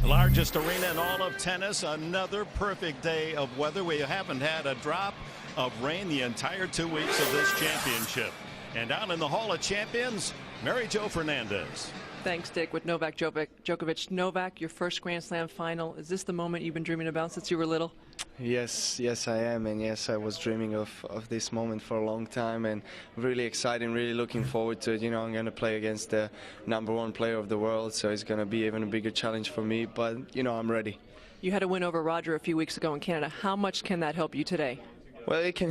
Largest arena in all of tennis. Another perfect day of weather. We haven't had a drop of rain the entire 2 weeks of this championship. And down in the Hall of Champions, Mary Jo Fernandez. Thanks, Dick. With Novak Djokovic. Novak, your first Grand Slam final. Is this the moment you've been dreaming about since you were little? Yes, I am, and yes, I was dreaming of this moment for a long time, and really exciting, really looking forward to it. You know, I'm going to play against the #1 player of the world, so it's going to be even a bigger challenge for me, but, you know, I'm ready. You had a win over Roger a few weeks ago in Canada. How much can that help you today? Well, it can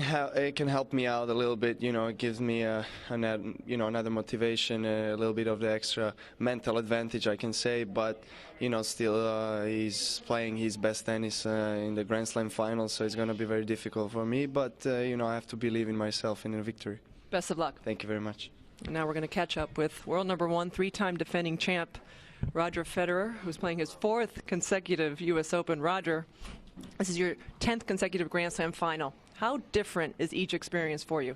help me out a little bit. You know, it gives me another motivation, a little bit of the extra mental advantage, I can say. But you know, still he's playing his best tennis in the Grand Slam final, so it's going to be very difficult for me. But you know, I have to believe in myself in a victory. Best of luck. Thank you very much. Now we're going to catch up with world #1, 3-time defending champ Roger Federer, who's playing his 4th consecutive U.S. Open. Roger, this is your 10th consecutive Grand Slam final. How different is each experience for you?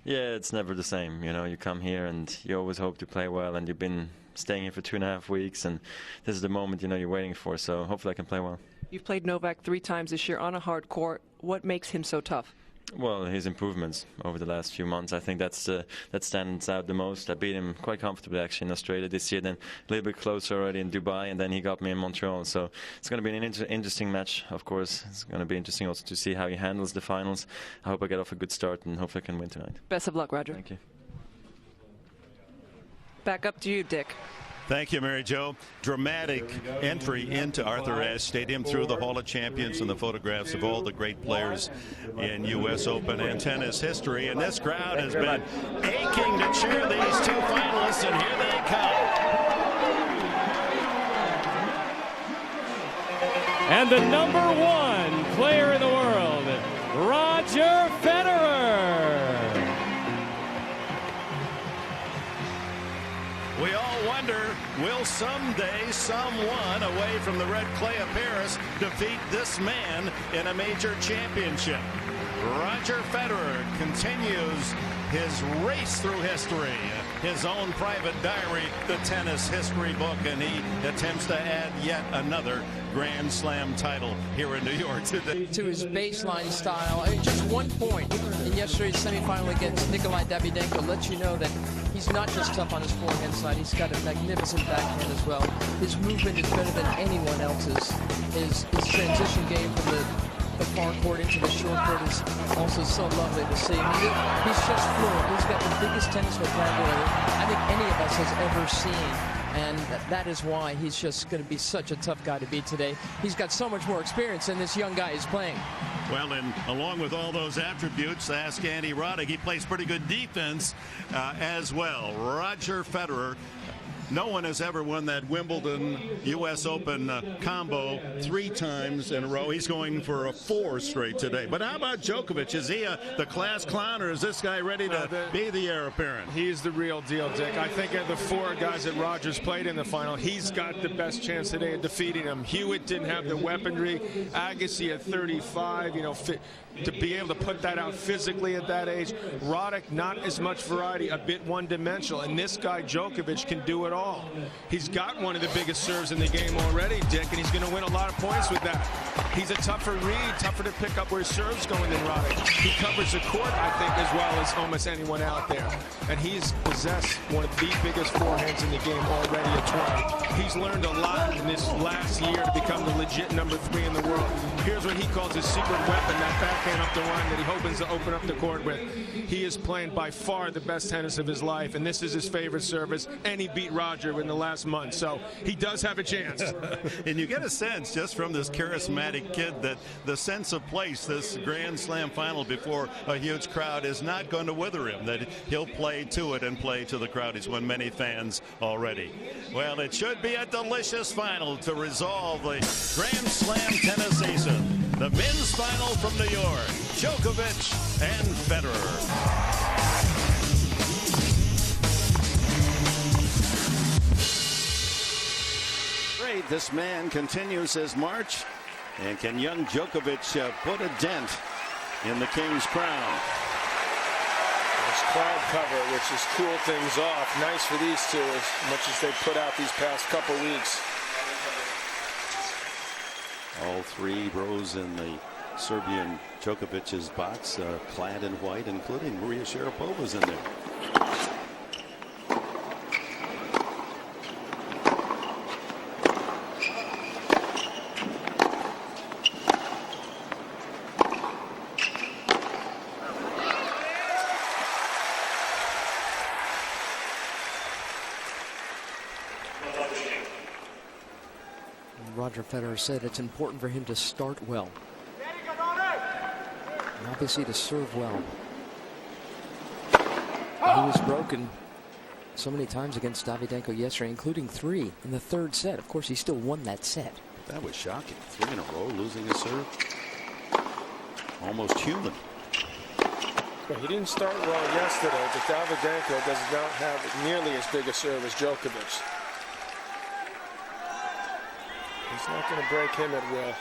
Yeah, it's never the same. You know, you come here and you always hope to play well, and you've been staying here for 2.5 weeks, and this is the moment, you know, you're waiting for, so hopefully I can play well. You've played Novak 3 times this year on a hard court. What makes him so tough? Well, his improvements over the last few months, I think that stands out the most. I beat him quite comfortably actually in Australia this year, then a little bit closer already in Dubai, and then he got me in Montreal. So it's going to be an interesting match, of course. It's going to be interesting also to see how he handles the finals. I hope I get off a good start and hopefully I can win tonight. Best of luck, Roger. Thank you. Back up to you, Dick. Thank you, Mary Jo. Dramatic entry into Arthur Ashe Stadium through the Hall of Champions and the photographs of all the great players in U.S. Open and tennis history. And this crowd has been aching to cheer these 2 finalists, and here they come. And the #1 player in the world, Roger Federer. We all wonder, will someday someone away from the red clay of Paris defeat this man in a major championship? Roger Federer continues his race through history, his own private diary, the tennis history book, and he attempts to add yet another Grand Slam title here in New York today. To his baseline style, I mean, just 1 point in yesterday's semifinal against Nikolai Davydenko lets you know that he's not just tough on his forehand side, he's got a magnificent backhand as well. His movement is better than anyone else's. His transition game from the far court into the short court is also so lovely to see. I mean, he's just fluent. He's got the biggest tennis vocabulary I think any of us has ever seen. And that is why he's just going to be such a tough guy to beat today. He's got so much more experience than this young guy is playing. Well, and along with all those attributes, ask Andy Roddick, he plays pretty good defense as well. Roger Federer. No one has ever won that Wimbledon U.S. Open combo 3 times in a row. He's going for a 4 straight today. But how about Djokovic? Is he the class clown, or is this guy ready to be the heir apparent? He's the real deal, Dick. I think of the 4 guys that Rogers played in the final, he's got the best chance today of defeating him. Hewitt didn't have the weaponry. Agassi at 35, you know, to be able to put that out physically at that age. Roddick, not as much variety, a bit one-dimensional. And this guy, Djokovic, can do it all. He's got one of the biggest serves in the game already, Dick, and he's going to win a lot of points with that. He's a tougher read, tougher to pick up where his serve's going than Roddick. He covers the court, I think, as well as almost anyone out there. And he's possessed one of the biggest forehands in the game already at 20. He's learned a lot in this last year to become the legit #3 in the world. Here's what he calls his secret weapon, that backhand up the line that he hopes to open up the court with. He is playing by far the best tennis of his life, and this is his favorite service, and he beat Roger in the last month, so he does have a chance. And you get a sense just from this charismatic kid that the sense of place, this Grand Slam final before a huge crowd, is not going to wither him, that he'll play to it and play to the crowd. He's won many fans already. Well, it should be a delicious final to resolve the Grand Slam tennis season. The men's final from New York, Djokovic and Federer. This man continues his march, and can young Djokovic put a dent in the King's crown? This cloud cover, which has cooled things off. Nice for these two, as much as they put out these past couple weeks. All three rows in the Serbian Djokovic's box, clad in white, including Maria Sharapova's in there. Roger Federer said it's important for him to start well. And obviously to serve well. He was broken so many times against Davydenko yesterday, including 3 in the 3rd set. Of course, he still won that set. That was shocking. 3 in a row, losing his serve. Almost human. Well, he didn't start well yesterday, but Davydenko does not have nearly as big a serve as Djokovic. He's not going to break him at will.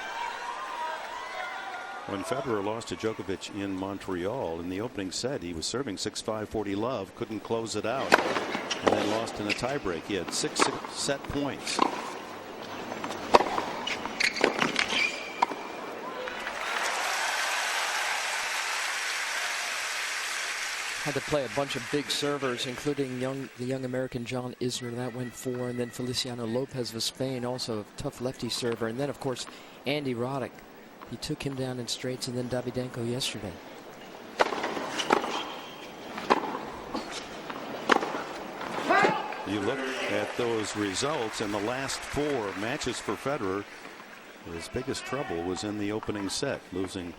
When Federer lost to Djokovic in Montreal in the opening set, he was serving 6-5 40 love, couldn't close it out, and then lost in a tiebreak. He had 6 set points. Had to play a bunch of big servers, including the young American John Isner. That went 4. And then Feliciano Lopez of Spain, also a tough lefty server. And then, of course, Andy Roddick. He took him down in straights, and then Davydenko yesterday. You look at those results in the last 4 matches for Federer. His biggest trouble was in the opening set, losing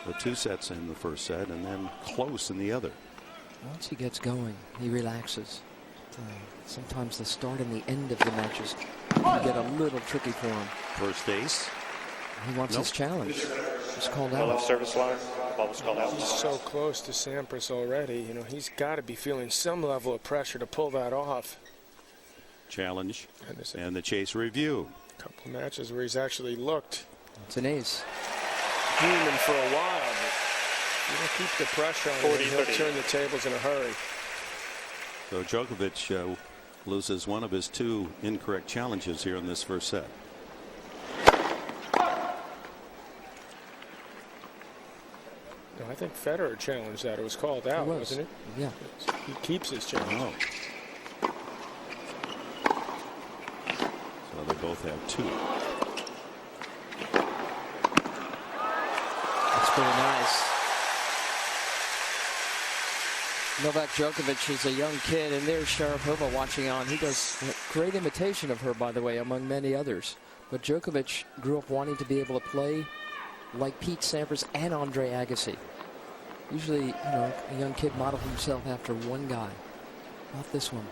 the 2 sets in the first set and then close in the other. Once he gets going, he relaxes. Sometimes the start and the end of the matches can get a little tricky for him. First ace. He wants his challenge. It's called out. Service line. Ball was called out. He's so close to Sampras already. You know, he's got to be feeling some level of pressure to pull that off. Challenge and the chase review. A couple of matches where he's actually looked. It's an ace. Human for a while, but you don't keep the pressure on him. He'll turn the tables in a hurry. So Djokovic loses one of his 2 incorrect challenges here in this first set. No, I think Federer challenged that. It was called out, wasn't it? Yeah. He keeps his challenge. Oh. So they both have 2. That's pretty nice. Novak Djokovic is a young kid, and there's Sharapova watching on. He does a great imitation of her, by the way, among many others. But Djokovic grew up wanting to be able to play like Pete Sampras and Andre Agassi. Usually, you know, a young kid modeled himself after one guy. Not this one.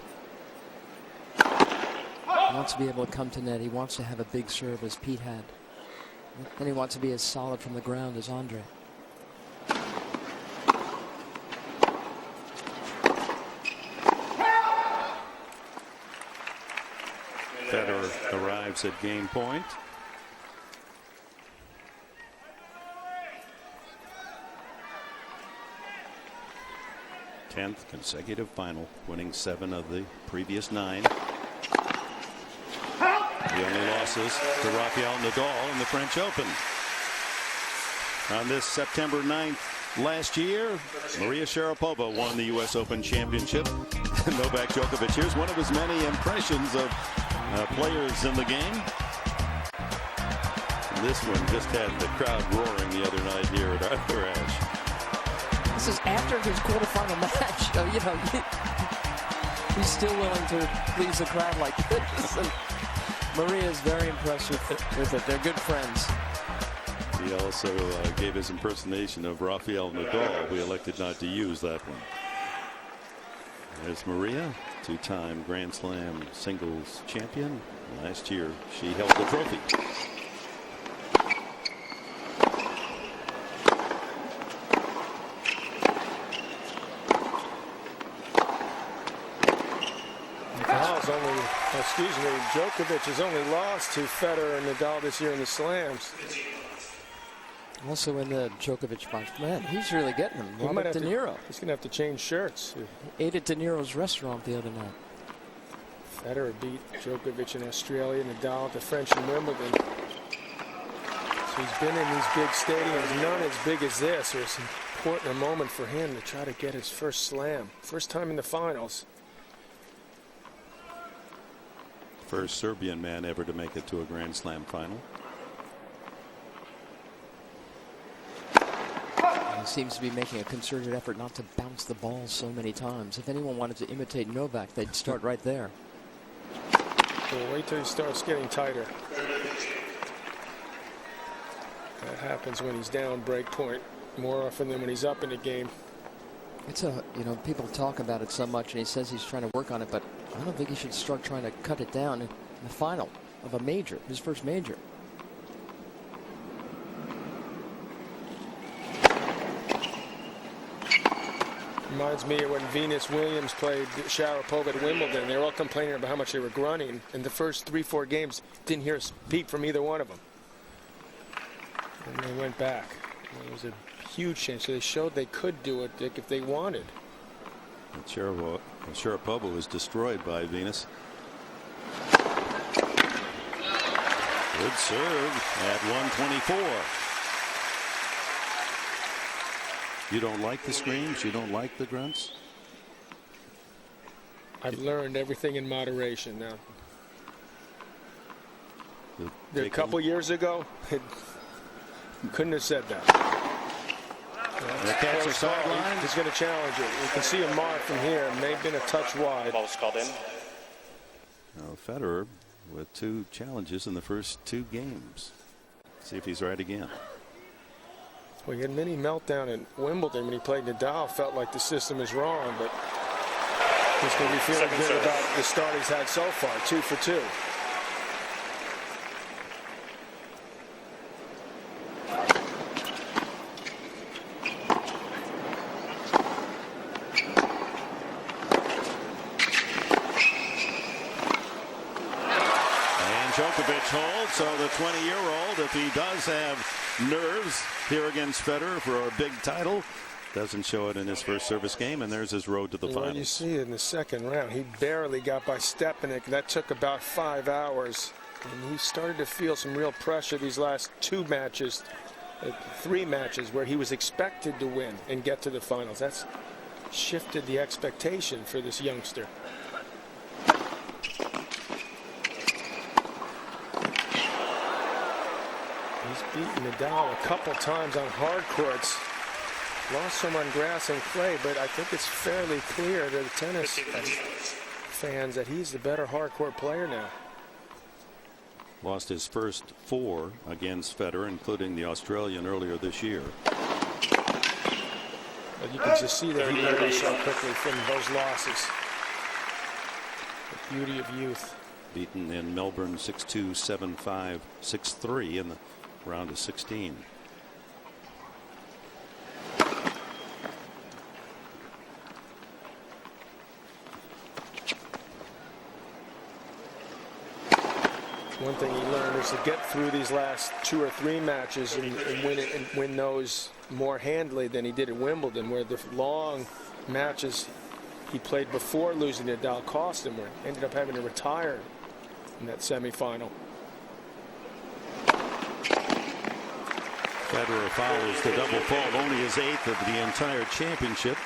He wants to be able to come to net. He wants to have a big serve as Pete had. And he wants to be as solid from the ground as Andre. Federer arrives at game point. Tenth consecutive final, winning 7 of the previous 9. The only losses to Rafael Nadal in the French Open. On this September 9th last year, Maria Sharapova won the U.S. Open Championship. Novak Djokovic, here's one of his many impressions of players in the game. And this one just had the crowd roaring the other night here at Arthur Ashe. This is after his quarterfinal match. You know, he's still willing to please the crowd like this. And Maria is very impressed with it. They're good friends. He also gave his impersonation of Rafael Nadal. We elected not to use that one. There's Maria, 2-time Grand Slam singles champion. Last year, she held the trophy. Djokovic has only lost to Federer and Nadal this year in the slams. Also in the Djokovic box. Man, he's really getting him. Robert De Niro. He's going to have to change shirts. He ate at De Niro's restaurant the other night. Federer beat Djokovic in Australia, Nadal at the French and Wimbledon. So he's been in these big stadiums, none as big as this. It's important a moment for him to try to get his first slam. First time in the finals. First Serbian man ever to make it to a Grand Slam final. He seems to be making a concerted effort not to bounce the ball so many times. If anyone wanted to imitate Novak, they'd start right there. We'll wait till he starts getting tighter. That happens when he's down break point more often than when he's up in the game. It's a, you know, people talk about it so much, and he says he's trying to work on it, but I don't think he should start trying to cut it down in the final of a major, his first major. Reminds me of when Venus Williams played Sharapova at Wimbledon. They were all complaining about how much they were grunting. In the first 3-4 games, didn't hear a peep from either one of them. And they went back. It was a huge change. So they showed they could do it, Dick, if they wanted. Sharapova was destroyed by Venus. Good serve at 124. You don't like the screams? You don't like the grunts? I've learned everything in moderation now. A couple years ago, couldn't have said that. The catcher sideline. He's going to challenge it. You can see a mark from here. It may have been a touch wide. Ball's called in. Now Federer with 2 challenges in the first 2 games. See if he's right again. Well, he had a mini meltdown at Wimbledon when he played Nadal. Felt like the system is wrong, but he's going to be feeling good about the start he's had so far. 2 for 2. Djokovic holds, so the 20-year-old, if he does have nerves here against Federer for a big title, doesn't show it in his first service game, and there's his road to the finals. Well, you see it in the second round. He barely got by Stepanek. That took about 5 hours, and he started to feel some real pressure these last 2 matches, 3 matches, where he was expected to win and get to the finals. That's shifted the expectation for this youngster. He's beaten Nadal a couple times on hard courts. Lost some on grass and clay, but I think it's fairly clear to the tennis fans that he's the better hard court player now. Lost his first 4 against Federer, including the Australian earlier this year. But you can just see that he learned so quickly from those losses. The beauty of youth. Beaten in Melbourne 6-2, 7-5, 6-3 in the round of 16. One thing he learned is to get through these last 2 or 3 matches and win those more handily than he did at Wimbledon, where the long matches he played before losing to Nadal cost him, where he ended up having to retire in that semifinal. Federer follows the double fault, only his 8th of the entire championship,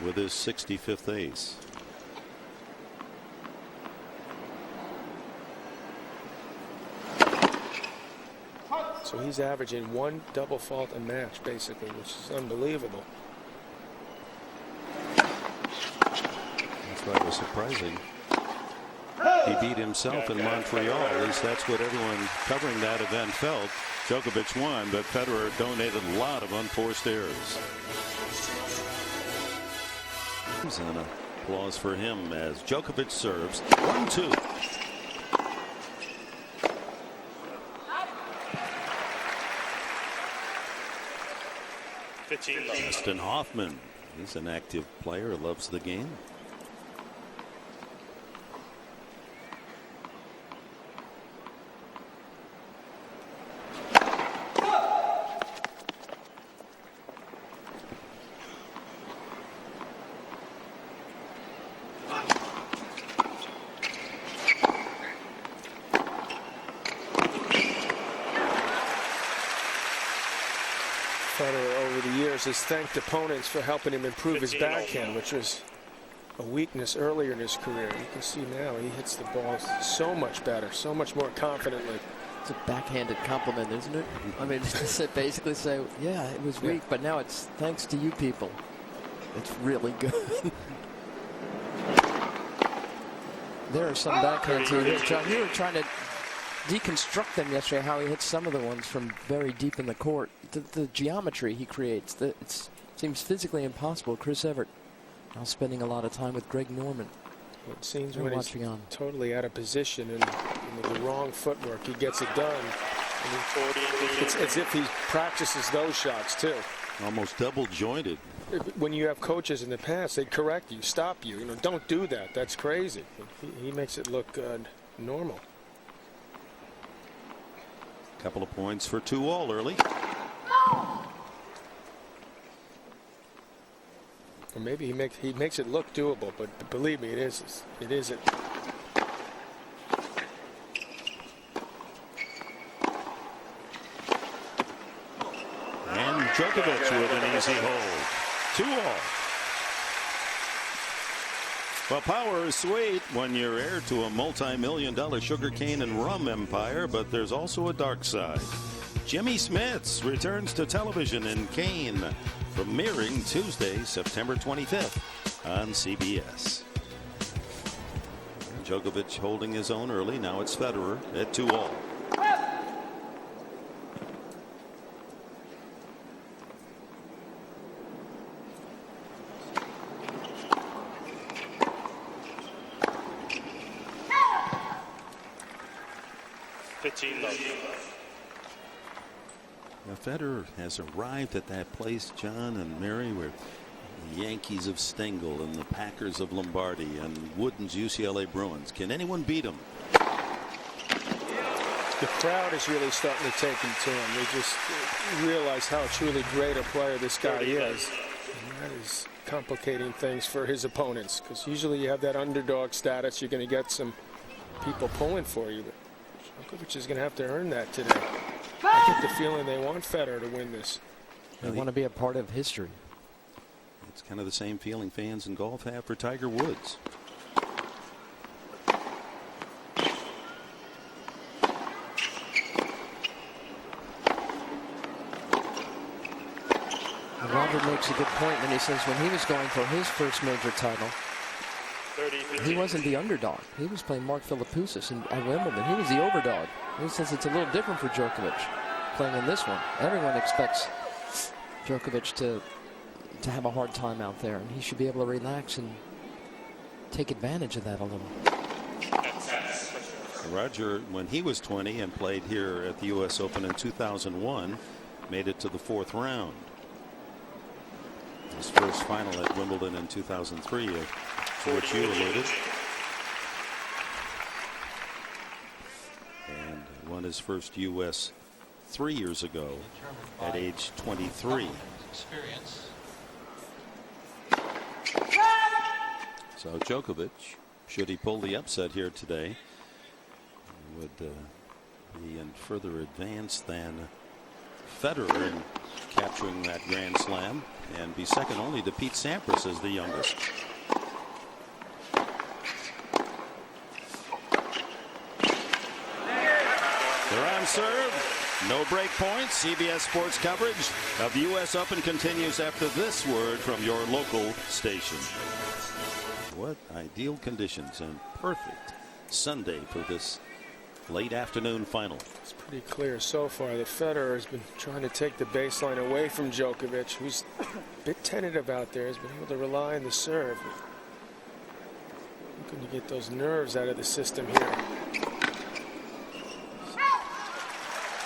with his 65th ace. So he's averaging 1 double fault a match, basically, which is unbelievable. That's why it was surprising. He beat himself in Montreal. At least that's what everyone covering that event felt. Djokovic won, but Federer donated a lot of unforced errors. And applause for him as Djokovic serves 1-2. Justin Hoffman, he's an active player, loves the game. the years has thanked opponents for helping him improve his backhand, which was a weakness earlier in his career. You can see now he hits the ball so much better, so much more confidently. It's a backhanded compliment, isn't it? I mean, to basically say, yeah, it was weak, but now it's thanks to you people. It's really good. There are some backhands here. John, you were trying to deconstruct them yesterday, how he hits some of the ones from very deep in the court. The geometry he creates, it seems physically impossible. Chris Evert now spending a lot of time with Greg Norman. It seems when he's totally out of position and with the wrong footwork, he gets it done. It's as if he practices those shots, too. Almost double jointed. When you have coaches in the past, they correct you, stop you. Don't do that. That's crazy. He makes it look normal. Couple of points for 2-all early. Or maybe he makes it look doable, but believe me, it isn't. And Djokovic with an easy hold. 2-all. Well, power is sweet when you're heir to a multi-million-dollar sugarcane and rum empire, but there's also a dark side. Jimmy Smits returns to television in Kane, premiering Tuesday, September 25th on CBS. Djokovic holding his own early. Now it's Federer at 2-all. Now Federer has arrived at that place, John and Mary, where the Yankees of Stengel and the Packers of Lombardi and Wooden's UCLA Bruins. Can anyone beat them? The crowd is really starting to take him to him. They just realize how truly great a player this guy is. And that is complicating things for his opponents, because usually you have that underdog status. You're going to get some people pulling for you. But Djokovic is going to have to earn that today. I get the feeling they want Federer to win this. They want to be a part of history. It's kind of the same feeling fans in golf have for Tiger Woods. Robert makes a good point when he says when he was going for his first major title, he wasn't the underdog. He was playing Mark Philippoussis at Wimbledon. He was the overdog. He says it's a little different for Djokovic playing in this one. Everyone expects Djokovic to have a hard time out there, and he should be able to relax and take advantage of that a little. Roger, when he was 20 and played here at the U.S. Open in 2001, made it to the 4th round. His first final at Wimbledon in 2003, to which you alluded. And won his first U.S. 3 years ago at age 23. So Djokovic, should he pull the upset here today, would be in further advance than Federer in capturing that Grand Slam, and be second only to Pete Sampras as the youngest. They're on serve. No break points. CBS Sports coverage of the U.S. Open continues after this word from your local station. What ideal conditions and perfect Sunday for this late afternoon final. It's pretty clear so far that Federer has been trying to take the baseline away from Djokovic, who's a bit tentative out there, has been able to rely on the serve. Looking to get those nerves out of the system here.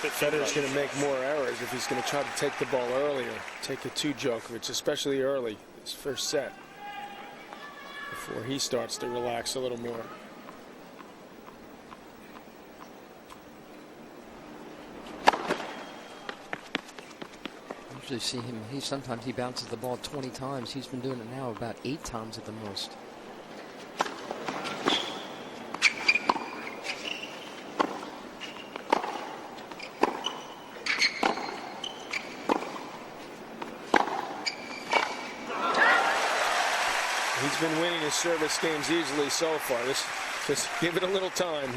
Federer's going to make more errors if he's going to try to take the ball earlier, take it to Djokovic, especially early, his first set, before he starts to relax a little more. Usually see him, sometimes he bounces the ball 20 times. He's been doing it now about 8 times at the most. He's been winning his service games easily so far. Just give it a little time.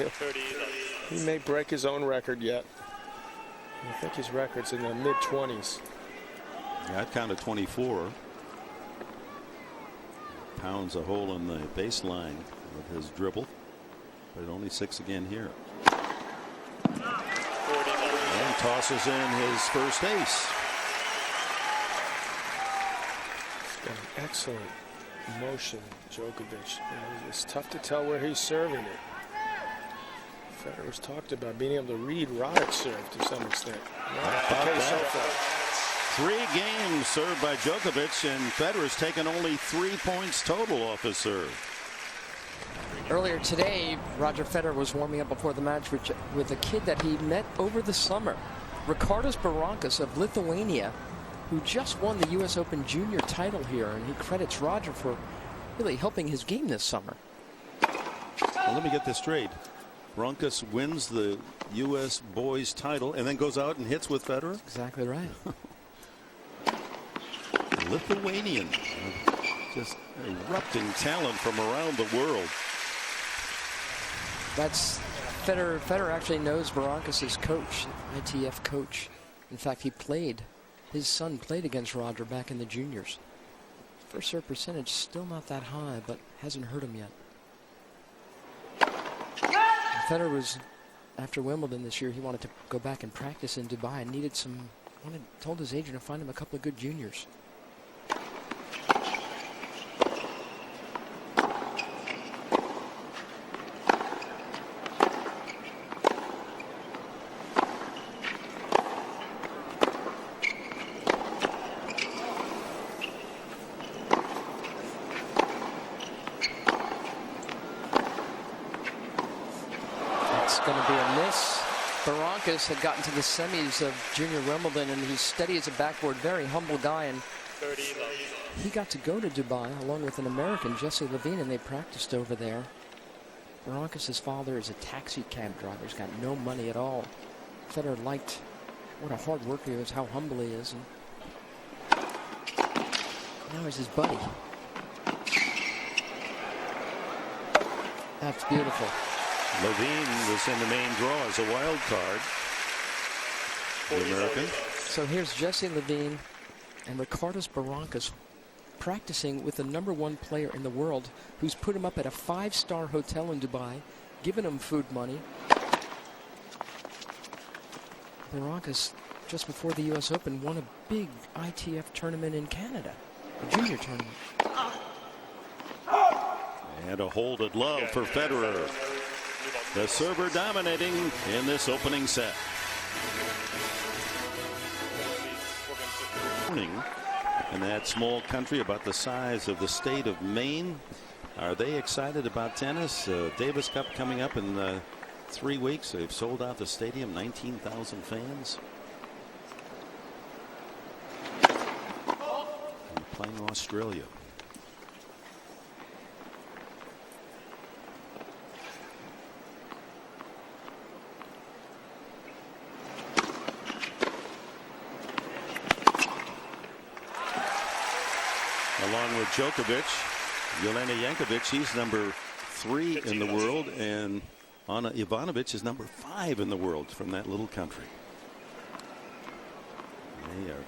He may break his own record yet. I think his record's in the mid-20s. Yeah, I'd count at 24. Pounds a hole in the baseline of his dribble, but only 6 again here. And tosses in his first ace. He's got an excellent motion, Djokovic. It's tough to tell where he's serving it. Federer's talked about being able to read Roddick's serve to some extent. Not the case so far. 3 games served by Djokovic, and Federer's taken only 3 points total off his serve. Earlier today, Roger Federer was warming up before the match with a kid that he met over the summer, Ricardas Berankis of Lithuania, who just won the U.S. Open Junior title here, and he credits Roger for really helping his game this summer. Well, let me get this straight. Berankis wins the U.S. boys title and then goes out and hits with Federer? Exactly right. Lithuanian, just erupting talent from around the world. That's Federer. Federer actually knows Berankis' coach, ITF coach. In fact, his son played against Roger back in the juniors. First serve percentage still not that high, but hasn't hurt him yet. Federer was, after Wimbledon this year, he wanted to go back and practice in Dubai and told his agent to find him a couple of good juniors. Berankis had gotten to the semis of Junior Wimbledon, and he's steady as a backboard, very humble guy, and he got to go to Dubai along with an American, Jesse Levine, and they practiced over there. Berankis' father is a taxi cab driver. He's got no money at all. Federer liked what a hard worker he is, how humble he is, and now he's his buddy. That's beautiful. Levine was in the main draw as a wild card. The American. So here's Jesse Levine and Ricardas Berankis practicing with the #1 player in the world, who's put him up at a 5-star hotel in Dubai, given him food money. Berankis, just before the U.S. Open, won a big ITF tournament in Canada, a junior tournament. And a hold at love for Federer. The server dominating in this opening set. In that small country about the size of the state of Maine, are they excited about tennis? Davis Cup coming up in 3 weeks. They've sold out the stadium, 19,000 fans. And playing Australia. Along with Djokovic, Jelena Jankovic, he's #3 in the world, and Ana Ivanovic is #5 in the world from that little country. They are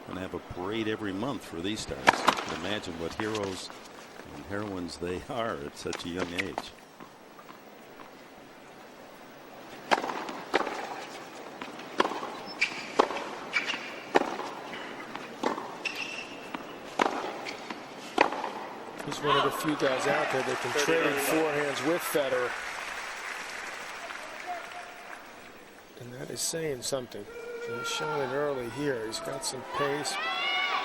going to have a parade every month for these stars. You can imagine what heroes and heroines they are at such a young age. He's one of the few guys out there that can trade forehands with Federer. And that is saying something. And he's showing it early here. He's got some pace,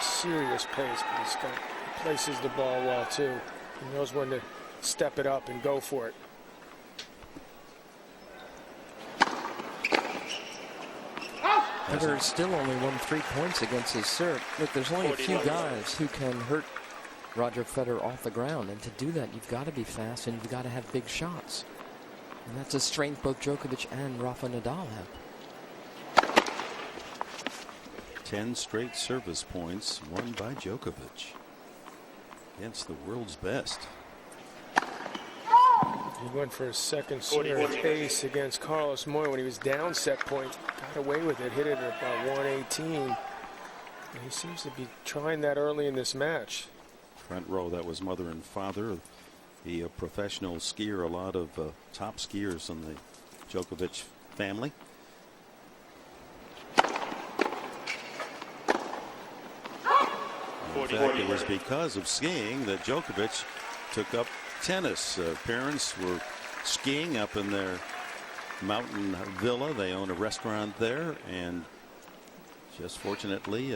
serious pace, but he places the ball well too. He knows when to step it up and go for it. Federer still only won 3 points against his serve. Look, there's only a few guys who can hurt Roger Federer off the ground, and to do that you've got to be fast and you've got to have big shots, and that's a strength both Djokovic and Rafa Nadal have. 10 straight service points won by Djokovic. against the world's best. He went for his second serve ace against Carlos Moya when he was down set point. Got away with it, hit it at about 118. And he seems to be trying that early in this match. Front row, that was mother and father. The professional skier, a lot of top skiers in the Djokovic family. In fact, it was because of skiing that Djokovic took up tennis. Parents were skiing up in their mountain villa. They own a restaurant there, and just fortunately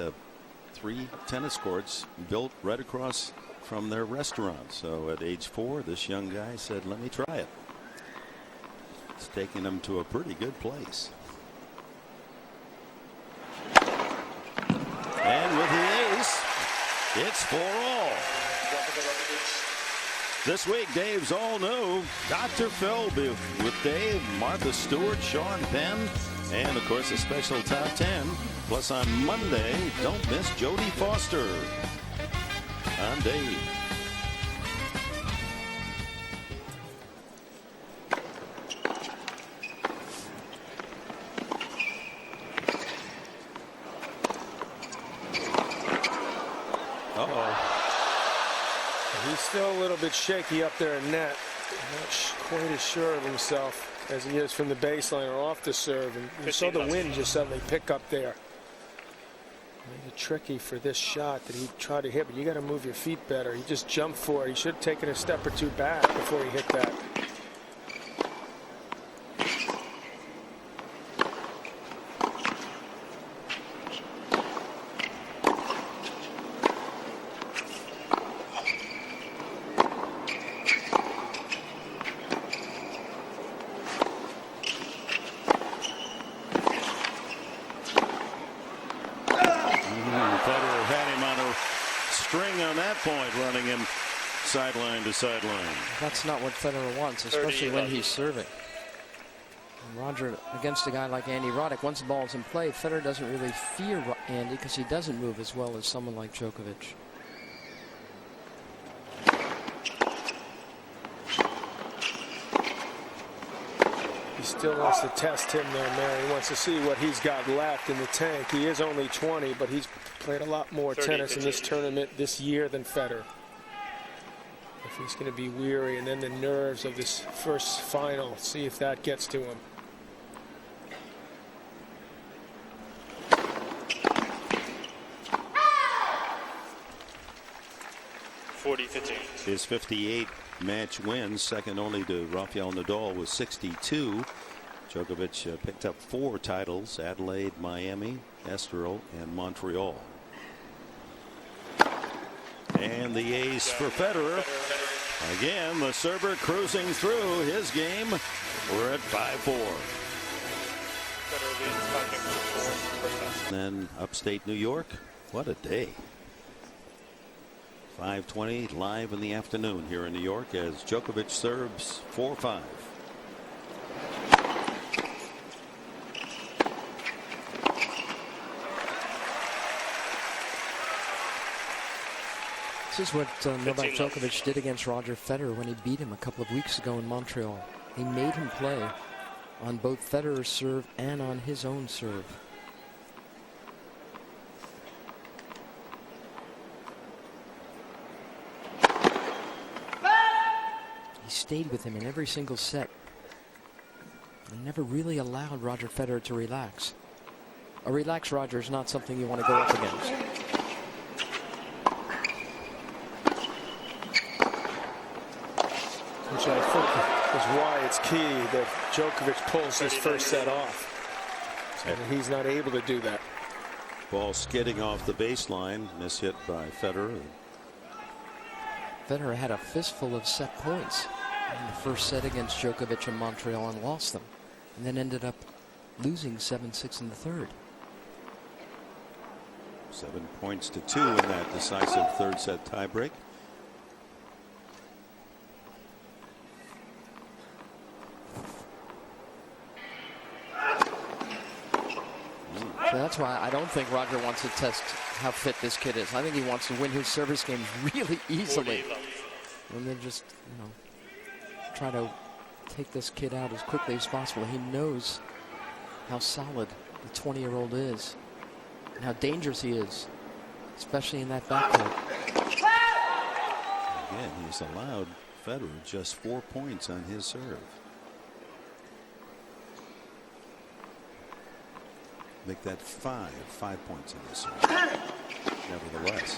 3 tennis courts built right across from their restaurant. So at age 4, this young guy said, let me try it. It's taking him to a pretty good place. And with the ace, it's 4-all. This week, Dave's all new. Dr. Phil with Dave, Martha Stewart, Sean Penn, and of course a special top 10. Plus on Monday, don't miss Jodie Foster. I'm Dave. He's still a little bit shaky up there in net. Not quite as sure of himself as he is from the baseline or off the serve. And you saw the wind just suddenly pick up there. Made it tricky for this shot that he tried to hit, but you got to move your feet better. He just jumped for it. He should have taken a step or 2 back before he hit that. Running him sideline to sideline. That's not what Federer wants, especially when he's serving. And Roger, against a guy like Andy Roddick, once the ball's in play, Federer doesn't really fear Andy because he doesn't move as well as someone like Djokovic. He still wants to test him there, Mary. He wants to see what he's got left in the tank. He is only 20, but he's played a lot more tennis in this tournament this year than Federer. If he's going to be weary, and then the nerves of this first final, see if that gets to him. His 58 match wins, second only to Rafael Nadal with 62. Djokovic picked up 4 titles: Adelaide, Miami, Estoril, and Montreal. And the ace for Federer. Again, the server cruising through his game. We're at 5-4. Then upstate New York. What a day. 5:20 live in the afternoon here in New York as Djokovic serves 4-5. This is what Novak Djokovic did against Roger Federer when he beat him a couple of weeks ago in Montreal. He made him play on both Federer's serve and on his own serve. He stayed with him in every single set and never really allowed Roger Federer to relax. A relaxed Roger is not something you want to go up against. Which I think is why it's key that Djokovic pulls this first set off. So he's not able to do that. Ball skidding off the baseline, mishit by Federer. Federer had a fistful of set points in the first set against Djokovic in Montreal and lost them, and then ended up losing 7-6 in the third. 7 points to 2 in that decisive third set tiebreak. That's why I don't think Roger wants to test how fit this kid is. I think he wants to win his service games really easily. And then just, try to take this kid out as quickly as possible. He knows how solid the 20-year-old is and how dangerous he is, especially in that backcourt. Again, he's allowed Federer just 4 points on his serve. Make that 5 points on his serve. Nevertheless.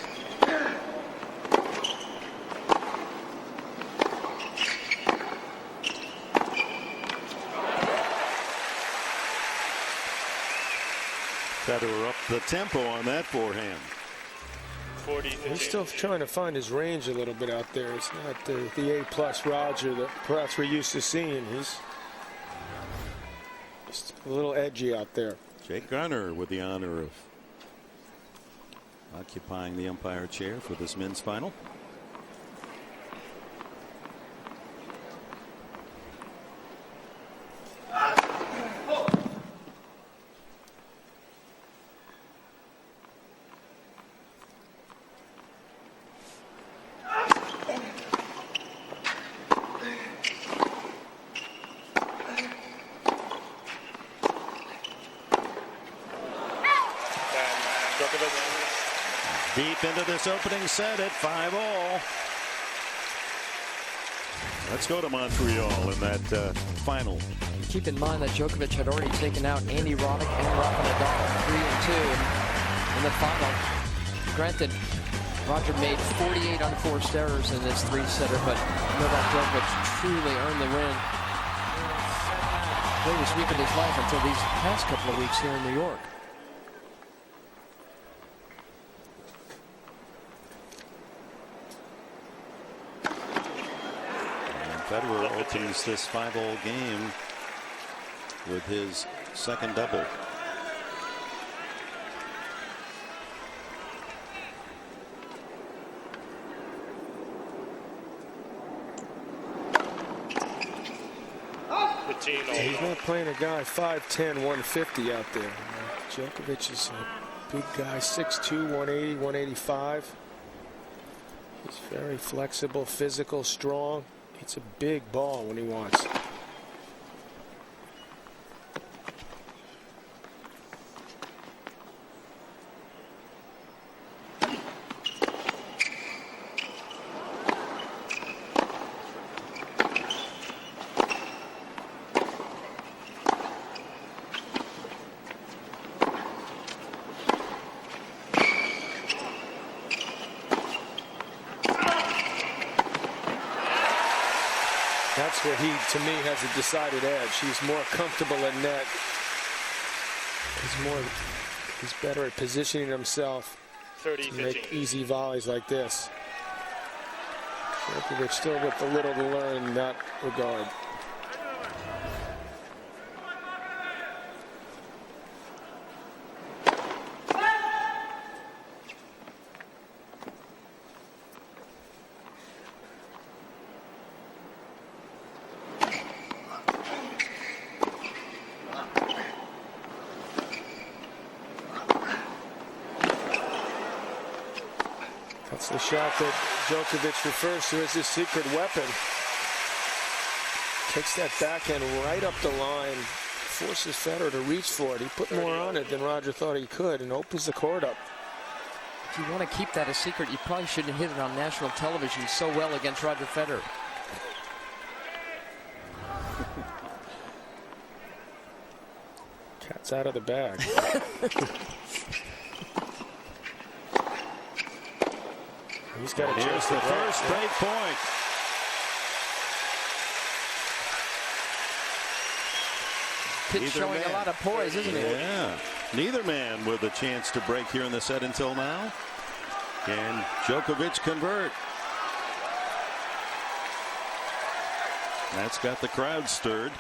Federer up the tempo on that forehand. He's still trying to find his range a little bit out there. It's not the A+ Roger that perhaps we're used to seeing. He's just a little edgy out there. Jake Garner with the honor of occupying the umpire chair for this men's final. Deep into this opening set at 5-all. Let's go to Montreal in that final. Keep in mind that Djokovic had already taken out Andy Roddick and Rafa Nadal 3-2 in the final. Granted, Roger made 48 unforced errors in this 3-setter, but Novak Djokovic truly earned the win. Greatest week of his life until these past couple of weeks here in New York. Federer opens this 5-all game with his second double. He's not playing a guy 5'10", 150 out there. Djokovic is a big guy, 6'2", 180, 185. He's very flexible, physical, strong. It's a big ball when he wants. That's where he, to me, has a decided edge. He's more comfortable in net. He's better at positioning himself to make easy volleys like this. Djokovic still with a little to learn in that regard. That's the shot that Djokovic refers to as his secret weapon. Takes that backhand right up the line, forces Federer to reach for it. He put more on it than Roger thought he could and opens the court up. If you want to keep that a secret, you probably shouldn't hit it on national television so well against Roger Federer. Cat's out of the bag. He's got a chance. The first break point. Kid's showing a lot of poise, isn't he? Yeah. Neither man with a chance to break here in the set until now. Can Djokovic convert? That's got the crowd stirred.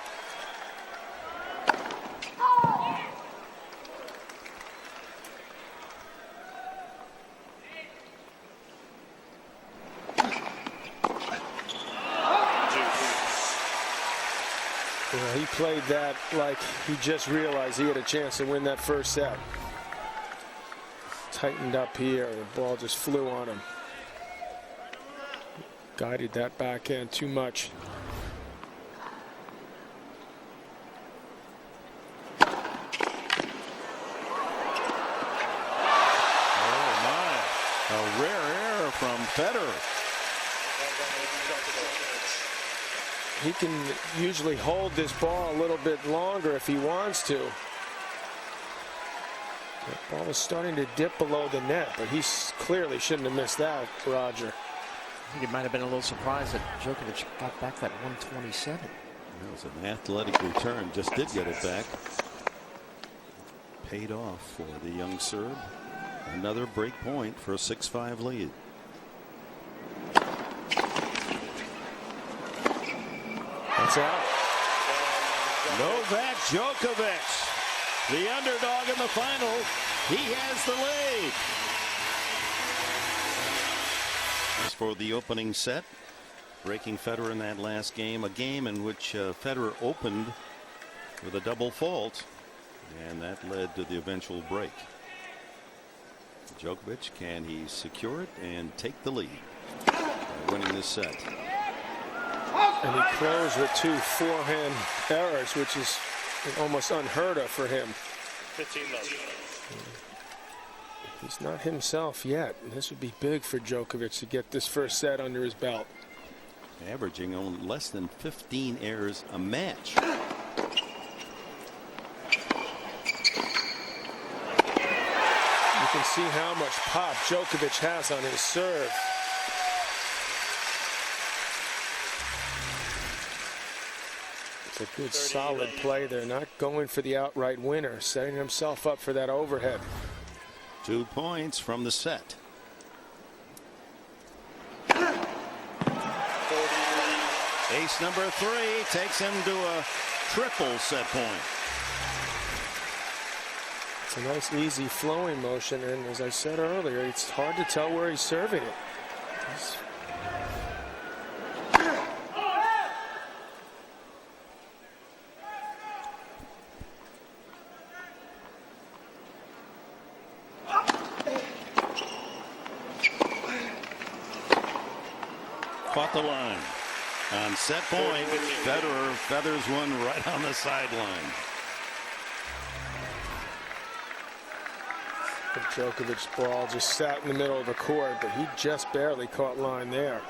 He played that like he just realized he had a chance to win that first set. tightened up here. The ball just flew on him. Guided that backhand too much. Oh my, a rare error from Federer. He can usually hold this ball a little bit longer if he wants to. That ball was starting to dip below the net, but he clearly shouldn't have missed that, Roger. I think he might have been a little surprised that Djokovic got back that 127. It was an athletic return, just did get it back. Paid off for the young Serb. Another break point for a 6-5 lead. That's out. Novak Djokovic, the underdog in the final. He has the lead. As for the opening set, breaking Federer in that last game, a game in which Federer opened with a double fault, and that led to the eventual break. Djokovic, can he secure it and take the lead by winning this set? And he closed with 2 forehand errors, which is almost unheard of for him. 15-0. He's not himself yet. This would be big for Djokovic to get this first set under his belt. Averaging only less than 15 errors a match. You can see how much pop Djokovic has on his serve. It's a good solid play there, not going for the outright winner, setting himself up for that overhead. 2 points from the set. Ace number 3 takes him to a triple set point. It's a nice easy flowing motion, and as I said earlier, it's hard to tell where he's serving it. Caught the line. On set point, Federer feathers one right on the sideline. The Djokovic's ball just sat in the middle of the court, but he just barely caught line there.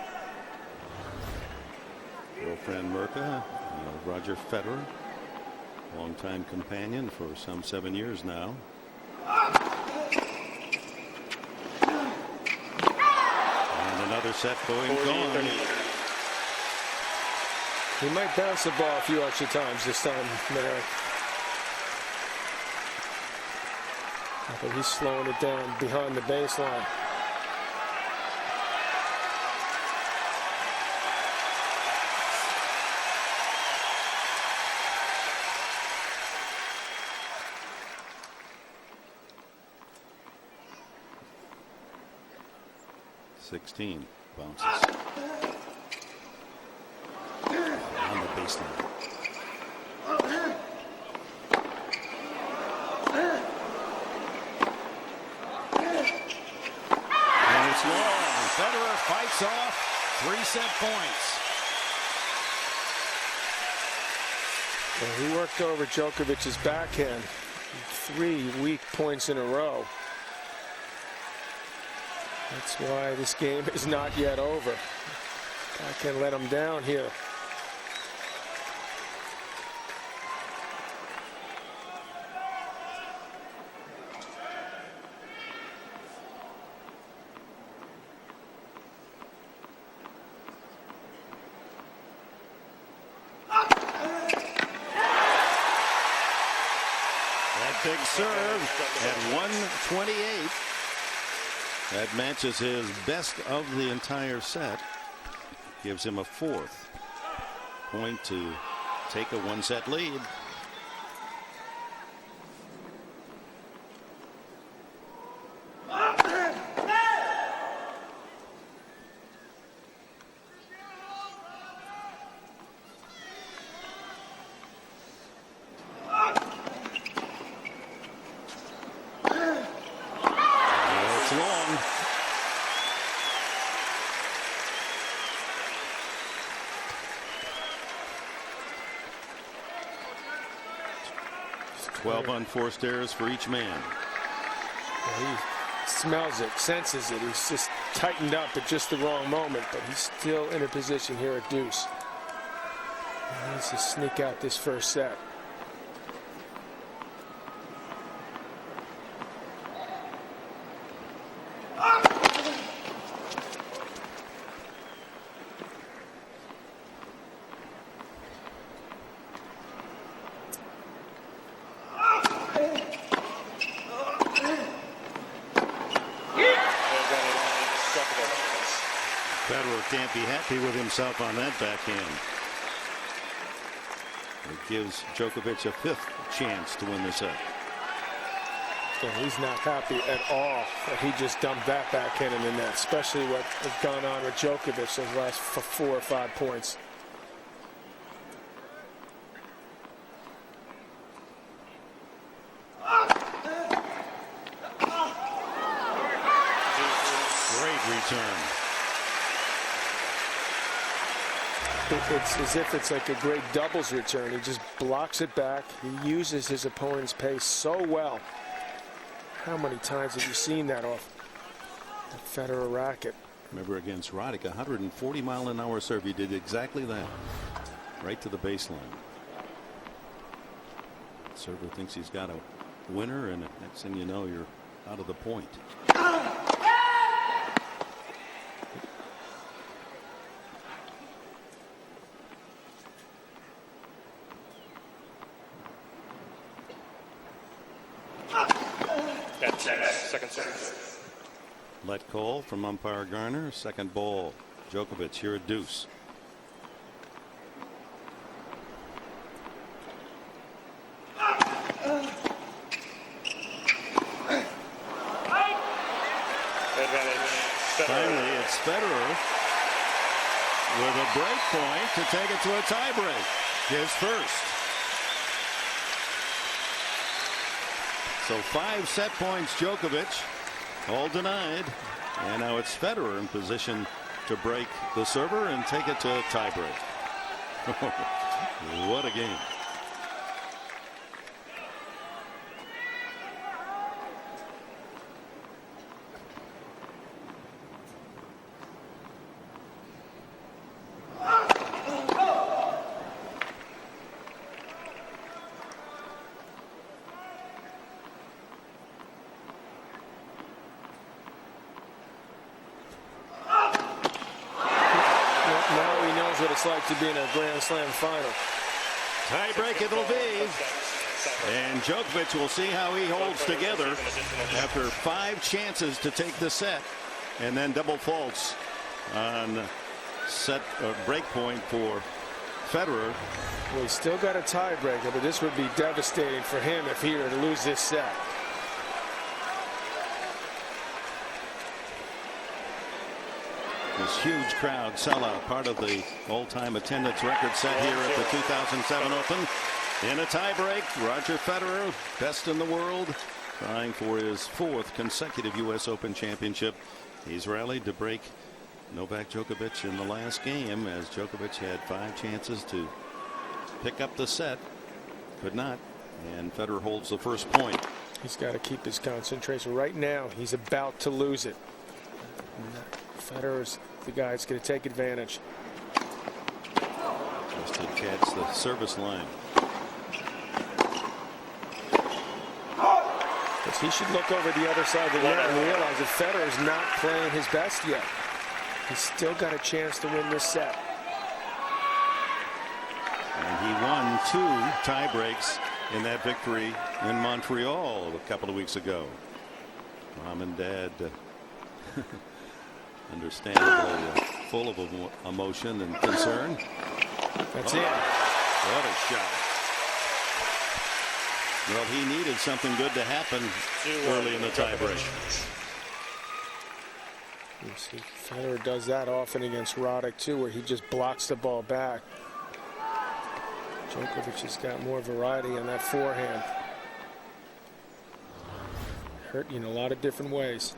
Girlfriend Mirka, Roger Federer, longtime companion for some 7 years now. And another set going gone. He might bounce the ball a few extra times this time, Merrick. But he's slowing it down behind the baseline. .16 bounces. On the baseline. And it's long. Federer fights off 3-set points. Well, he worked over Djokovic's backhand. 3 weak points in a row. That's why this game is not yet over. Backhand let him down here. Big serve at 128. That matches his best of the entire set. Gives him a 4th point to take a 1-set lead. 12 unforced errors for each man. He smells it, senses it. He's just tightened up at just the wrong moment, but he's still in a position here at deuce. He needs to sneak out this first set. Federer can't be happy with himself on that backhand. It gives Djokovic a 5th chance to win the set. Yeah, he's not happy at all that he just dumped that backhand in the net, especially what has gone on with Djokovic those last 4 or 5 points. Great return. It's as if it's like a great doubles return. He just blocks it back. He uses his opponent's pace so well. How many times have you seen that off the Federer racket? Remember against Roddick, 140-mile-an-hour serve. He did exactly that. Right to the baseline. Server thinks he's got a winner, and next thing you know, you're out of the point. Second serve. Let call from umpire Garner. Second ball. Djokovic here at deuce. Finally, it's Federer with a break point to take it to a tiebreak. His first. So 5 set points Djokovic, all denied, and now it's Federer in position to break the server and take it to a tiebreak. What a game. Like to be in a Grand Slam final. Tiebreak it'll be. And Djokovic will see how he holds together after 5 chances to take the set, and then double faults on set break point for Federer. Well, he's still got a tiebreaker, but this would be devastating for him if he were to lose this set. This huge crowd sellout, part of the all-time attendance record set here at the 2007 Open. In a tiebreak, Roger Federer, best in the world, trying for his 4th consecutive U.S. Open championship. He's rallied to break Novak Djokovic in the last game, as Djokovic had 5 chances to pick up the set. Could not, and Federer holds the first point. He's got to keep his concentration. Right now, he's about to lose it. Federer's the guy that's going to take advantage. Just to catch the service line. But he should look over the other side of the net and realize that Federer's not playing his best yet. He's still got a chance to win this set. And he won 2 tie breaks in that victory in Montreal a couple of weeks ago. Mom and Dad understandably full of emotion and concern. That's it. What a shot. Well, he needed something good to happen early in the tiebreak. You see, Federer does that often against Roddick too, where he just blocks the ball back. Djokovic has got more variety in that forehand. Hurt you in a lot of different ways.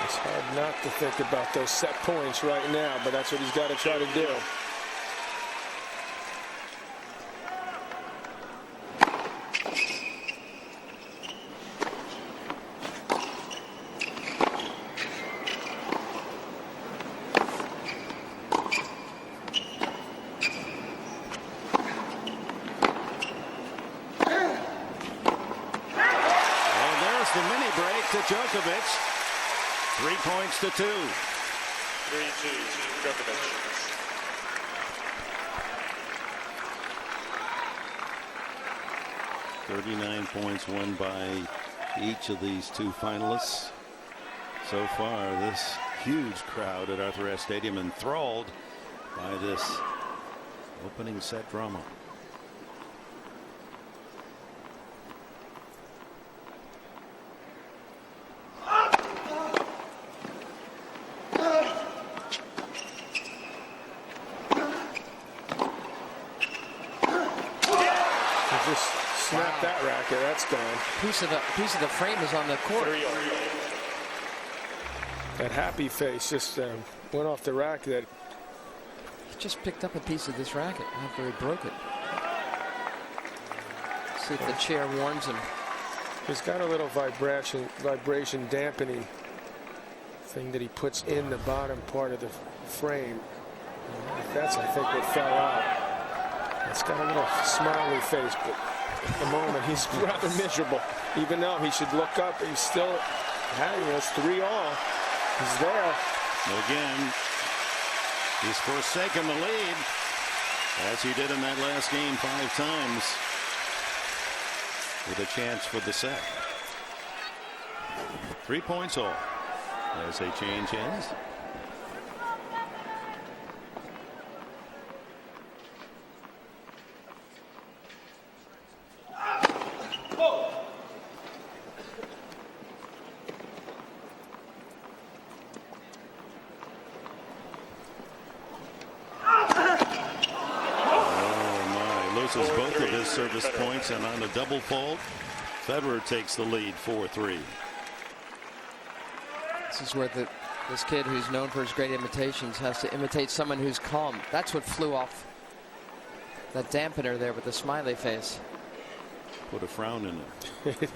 It's hard not to think about those set points right now, but that's what he's got to try to do. The mini break to Djokovic. 3 points to 2. 3-2 Djokovic. $39 points won by each of these two finalists. So far, this huge crowd at Arthur Ashe Stadium enthralled by this opening set drama. Just snap that racket. That's gone. Piece of the frame is on the court. That happy face just went off the rack. That He just picked up a piece of this racket after he broke it. See if the chair warms him. he's got a little vibration dampening thing that he puts in the bottom part of the frame. That's, I think, what fell out. It's got a little smiley face, but at the moment he's rather miserable. Even though he should look up, he's still having us 3-all. He's there. Again, he's forsaken the lead, as he did in that last game 5 times, with a chance for the set. 3 points all as they change hands. Both of his service points, and on a double fault, Federer takes the lead 4-3. This is where this kid who's known for his great imitations has to imitate someone who's calm. That's what flew off that dampener there with the smiley face. Put a frown in it.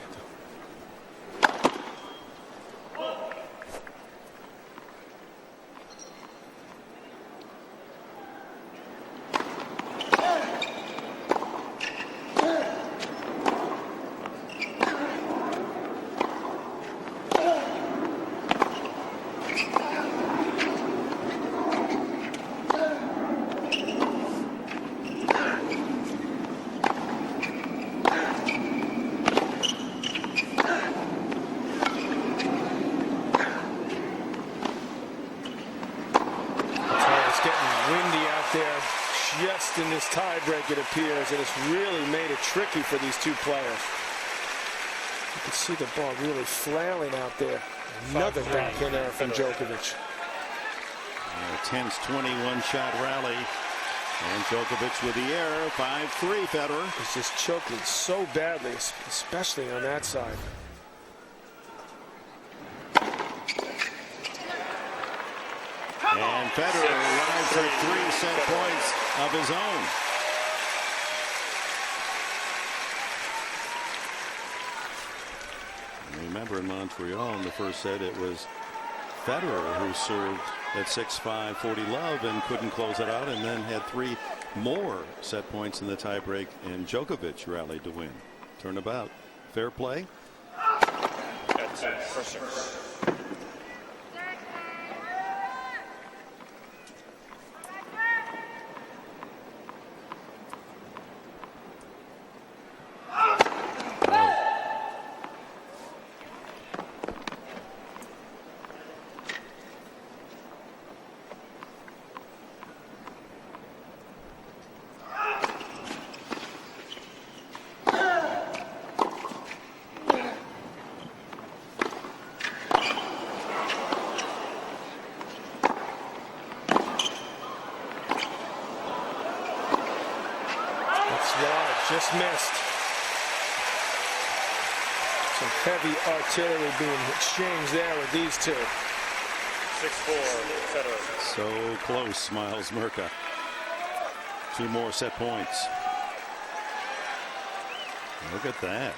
Just in this tiebreak, it appears, and it's really made it tricky for these two players. You can see the ball really flailing out there. Another backhand there from Djokovic. A tense 21-shot rally, and Djokovic with the error. 5-3 Federer. He's just choking so badly, especially on that side. And Federer arrives at 3 set points of his own. Remember, in Montreal in the first set, it was Federer who served at 6-5 40 love and couldn't close it out, and then had 3 more set points in the tiebreak, and Djokovic rallied to win. Turnabout. Fair play. That's it. First service. Just missed. Some heavy artillery being exchanged there with these two. 6-4, Federer. So close, Miles Mirka. 2 more set points. Look at that.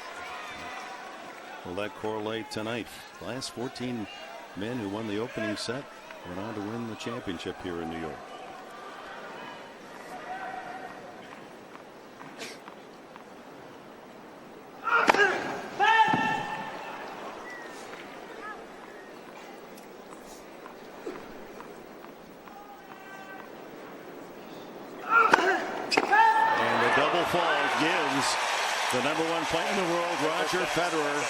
Will that correlate tonight? Last 14 men who won the opening set went on to win the championship here in New York. The #1 player in the world, Roger Federer,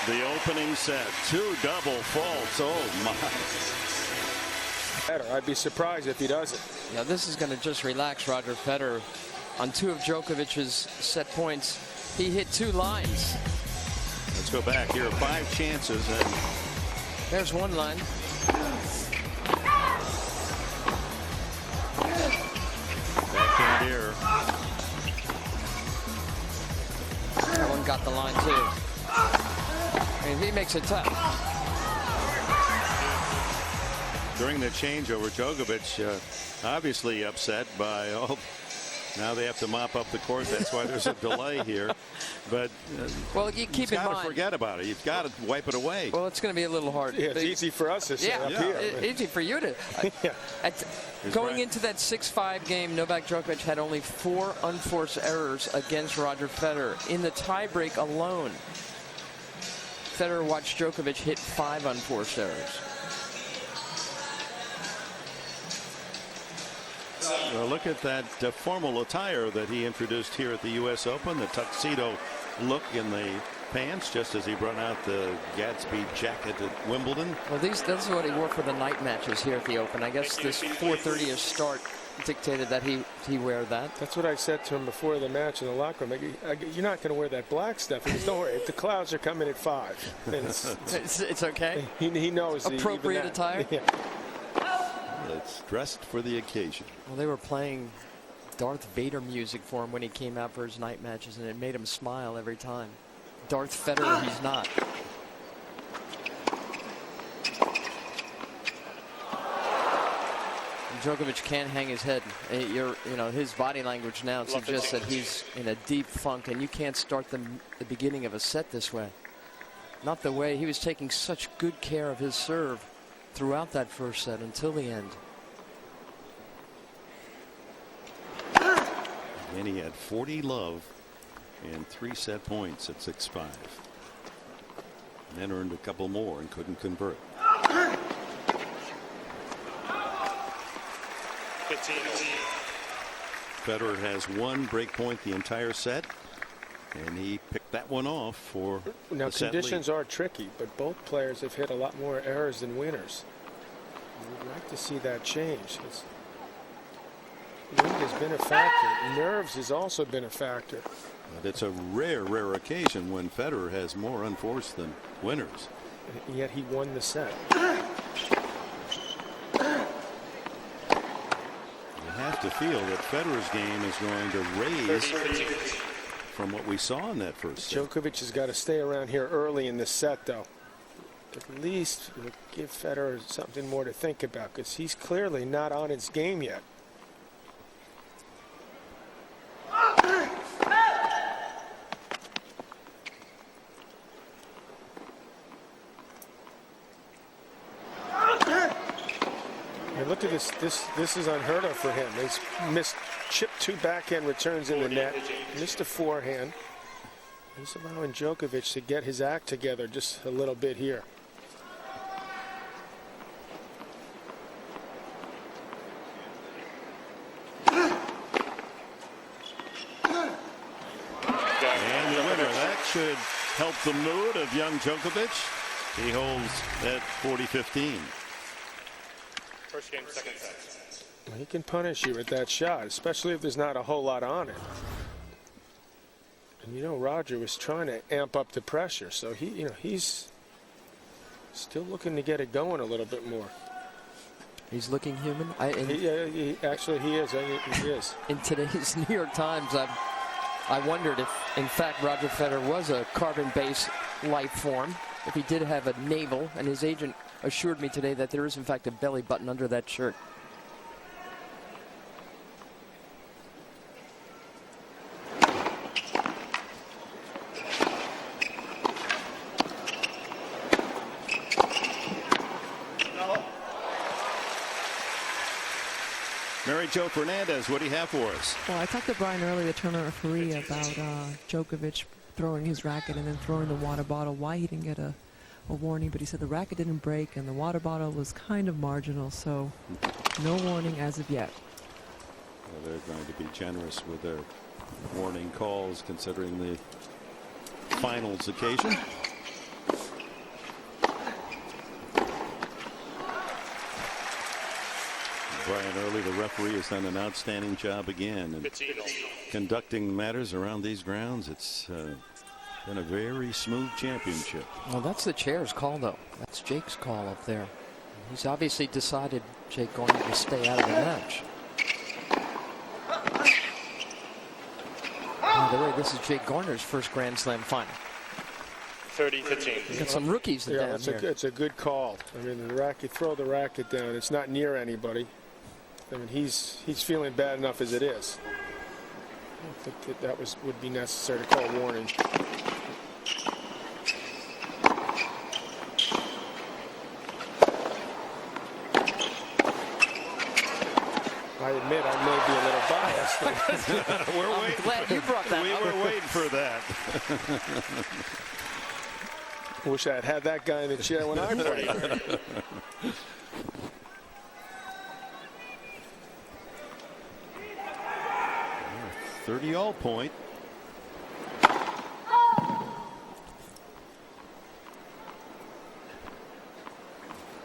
the opening set. 2 double faults. Oh, my. I'd be surprised if he doesn't. Now, this is going to just relax Roger Federer. On 2 of Djokovic's set points, he hit 2 lines. Let's go back. Here are 5 chances. And there's 1 line. Backhand here. That one got the line, too. And he makes it tough. During the changeover, Djokovic obviously upset by, now they have to mop up the court. That's why there's a delay here. But well, you keep in mind, you've got to forget about it. You've got to wipe it away. Well, it's going to be a little hard. Yeah, it's easy for us to say up here. Easy for you to. Going into that 6-5 game, Novak Djokovic had only 4 unforced errors against Roger Federer. In the tiebreak alone, Federer watched Djokovic hit 5 unforced errors. Well, look at that formal attire that he introduced here at the U.S. Open. The tuxedo look in the pants, just as he brought out the Gatsby jacket at Wimbledon. Well, this is what he wore for the night matches here at the Open. I guess this 4:30ish start dictated that he wear that. That's what I said to him before the match in the locker room. You're not going to wear that black stuff. He goes, don't worry, the clouds are coming at 5. It's okay. He knows appropriate attire. Yeah. It's dressed for the occasion. Well, they were playing Darth Vader music for him when he came out for his night matches, and it made him smile every time. Darth Federer, he's not. And Djokovic can't hang his head. His body language now suggests that he's in a deep funk, and you can't start the beginning of a set this way. Not the way he was taking such good care of his serve throughout that first set until the end. And he had 40 love and 3 set points at 6-5. And then earned a couple more and couldn't convert. 15. Federer has 1 break point the entire set, and he picked that one off for now. The set Conditions lead. are tricky, but both players have hit a lot more errors than winners. We'd like to see that change. Wind has been a factor. Nerves has also been a factor. But it's a rare occasion when Federer has more unforced than winners. And yet he won the set. You have to feel that Federer's game is going to raise from what we saw in that first set. Djokovic has got to stay around here early in the set, though. At least give Federer something more to think about, because he's clearly not on his game yet. And look at this. This is unheard of for him. He's chipped 2 backhand returns in the net, missed a forehand. He's allowing Djokovic to get his act together just a little bit here. And the winner, that should help the mood of young Djokovic. He holds at 40-15. First game, second set. He can punish you with that shot, especially if there's not a whole lot on it. And Roger was trying to amp up the pressure, so he's still looking to get it going a little bit more. He's looking human. Actually, he is. He is. In today's New York Times, I wondered if, in fact, Roger Federer was a carbon-based life form, if he did have a navel, and his agent assured me today that there is, in fact, a belly button under that shirt. Mary Jo Fernandez, what do you have for us? Well, I talked to Brian earlier, the tournament referee, about Djokovic throwing his racket and then throwing the water bottle, why he didn't get a warning, but he said the racket didn't break and the water bottle was kind of marginal, so no warning as of yet. Well, they're going to be generous with their warning calls considering the finals occasion. Brian Early, the referee, has done an outstanding job again in conducting matters around these grounds. It's been a very smooth championship. Well, that's the chair's call, though. That's Jake's call up there. He's obviously decided Jake going to stay out of the match. By the way, this is Jake Garner's first Grand Slam final. 30-15. Got some rookies down here. It's a good call. I mean, the racket, throw the racket down. It's not near anybody. I mean, he's feeling bad enough as it is. I don't think that would be necessary to call a warning. I admit I may be a little biased. We're waiting. Glad you brought that up. We were waiting for that. I wish I had had that guy in the chair when I played. 30 all point.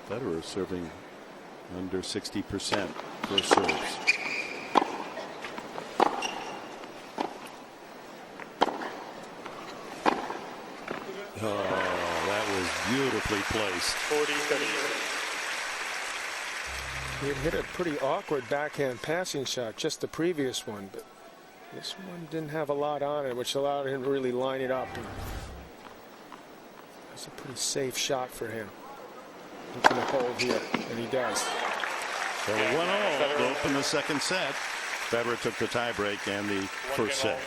Federer serving under 60% for serves. Oh, that was beautifully placed. 40-30. He had hit a pretty awkward backhand passing shot, just the previous one, but this one didn't have a lot on it, which allowed him to really line it up. It's a pretty safe shot for him. Looking to hold here, and he does. So 1-0 to open the second set. Federer took the tiebreak and the first set.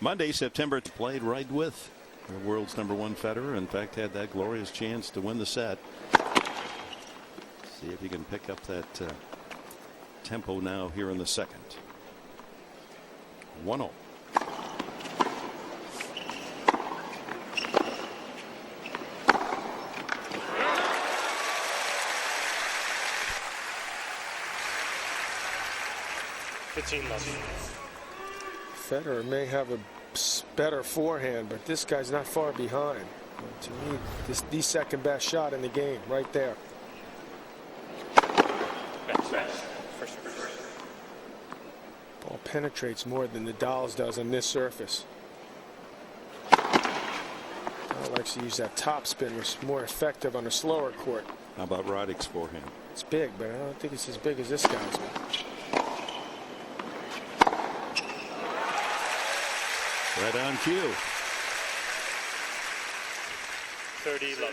Monday, September, played right with the world's #1 Federer. In fact, had that glorious chance to win the set. See if he can pick up that tempo now here in the second. 1-0. Federer may have a better forehand, but this guy's not far behind. To me, this is the second best shot in the game, right there. Ball penetrates more than the Dolls does on this surface. Doll likes to use that top spin, which is more effective on a slower court. How about Roddick's forehand? It's big, but I don't think it's as big as this guy's one. Right on cue. 30-11.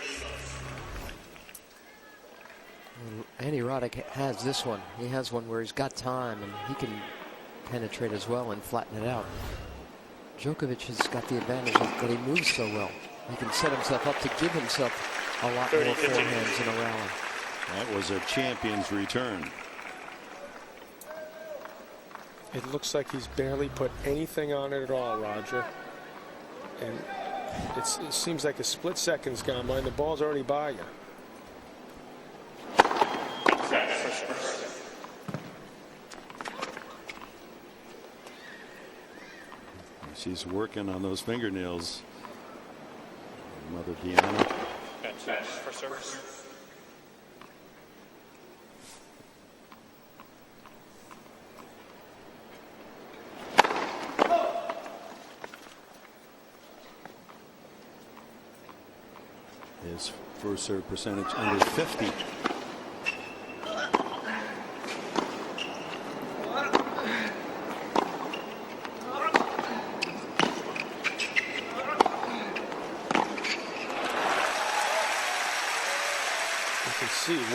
Andy Roddick has this one. He has one where he's got time and he can penetrate as well and flatten it out. Djokovic has got the advantage of that he moves so well. He can set himself up to give himself a lot more forehands in a rally. That was a champion's return. It looks like he's barely put anything on it at all, Roger. And it seems like a split second's gone by and the ball's already by you. She's working on those fingernails. Mother Deanna. For service. His first serve percentage under 50.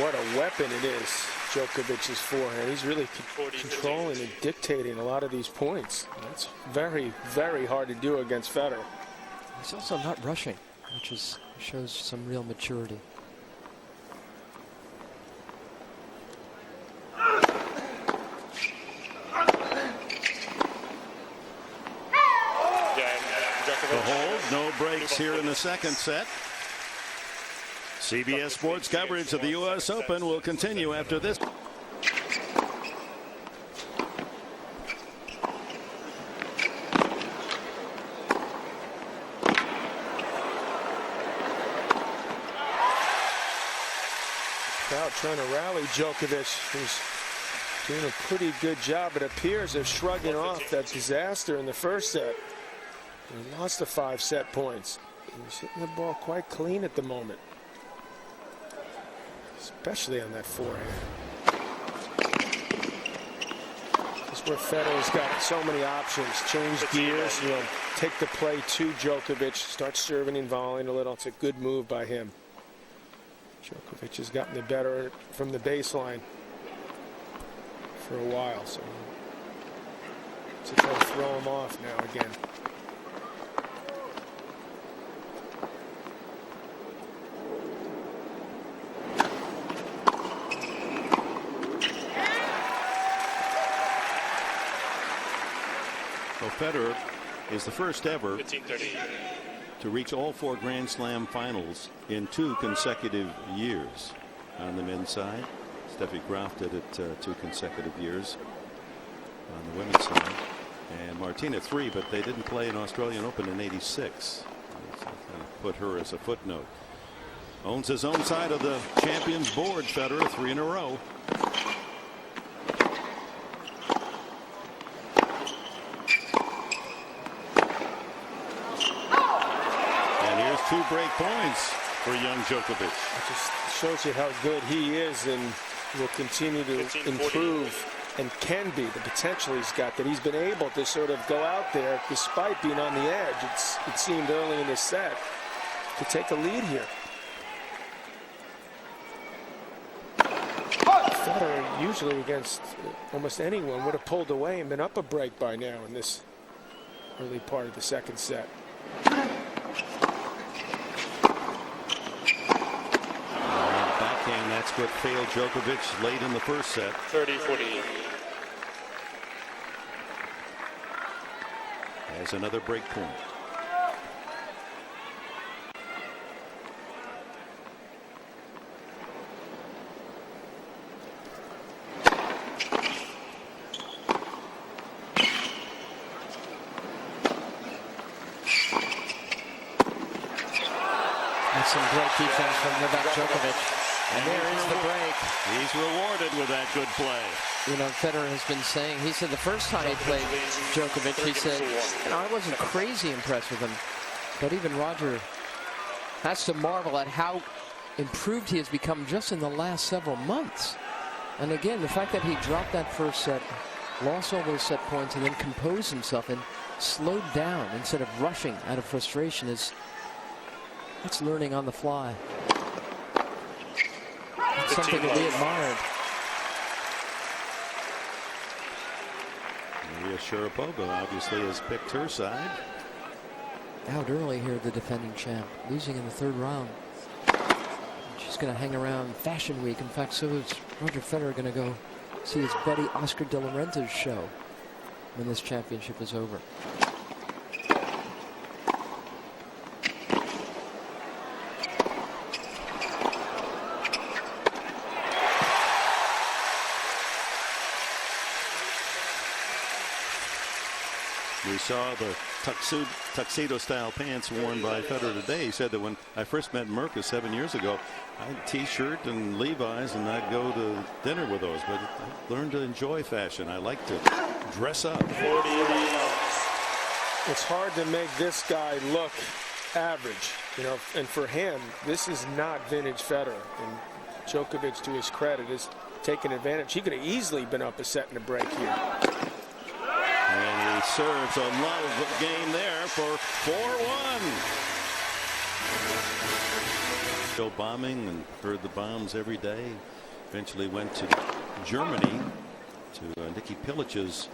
what a weapon it is, Djokovic's forehand. He's really controlling and dictating a lot of these points. That's very, very hard to do against Federer. He's also not rushing, which shows some real maturity. The hold, no breaks here in the second set. CBS Sports coverage of the U.S. Open will continue after this. Crowd trying to rally Djokovic, who's doing a pretty good job, it appears, of shrugging off that disaster in the first set. He lost the 5 set points. He's hitting the ball quite clean at the moment, especially on that forehand. This is where Federer's got so many options. Change gears, take the play to Djokovic, start serving and volleying a little. It's a good move by him. Djokovic has gotten the better from the baseline for a while, so to try to throw him off now again. So Federer is the first ever to reach all 4 Grand Slam finals in 2 consecutive years. On the men's side, Steffi Graf did it 2 consecutive years on the women's side, and Martina 3, but they didn't play an Australian Open in '86. So kind of put her as a footnote. Owns his own side of the champions board. Federer 3 in a row. And here's 2 break points for young Djokovic. It just shows you how good he is and will continue to improve and can be. The potential he's got, that he's been able to sort of go out there despite being on the edge. It seemed early in this set to take a lead here. Federer, usually against almost anyone, would have pulled away and been up a break by now in this early part of the second set. Backhand, that's what failed Djokovic late in the first set. 30-40. As another break point. That's some great defense from Novak Djokovic. And there is the break. He's rewarded with that good play. You know, Federer has been saying, he said the first time he played Djokovic, he said, I wasn't crazy impressed with him. But even Roger has to marvel at how improved he has become just in the last several months. And again, the fact that he dropped that first set, lost all those set points, and then composed himself and slowed down instead of rushing out of frustration that's learning on the fly. It's something to be admired. Maria Sharapova obviously has picked her side. Out early here, the defending champ, losing in the 3rd round. She's going to hang around Fashion Week. In fact, so is Roger Federer going to go see his buddy Oscar De La Renta's show when this championship is over. We saw the tuxedo-style pants worn by Federer today. He said that when I first met Merkus 7 years ago, I had a T-shirt and Levi's, and I'd go to dinner with those. But I learned to enjoy fashion. I like to dress up. It's hard to make this guy look average, and for him, this is not vintage Federer. And Djokovic, to his credit, has taken advantage. He could have easily been up a set and a break here. And he serves a love game there for 4-1. Still bombing and heard the bombs every day. Eventually went to Germany to Nikki Pilic's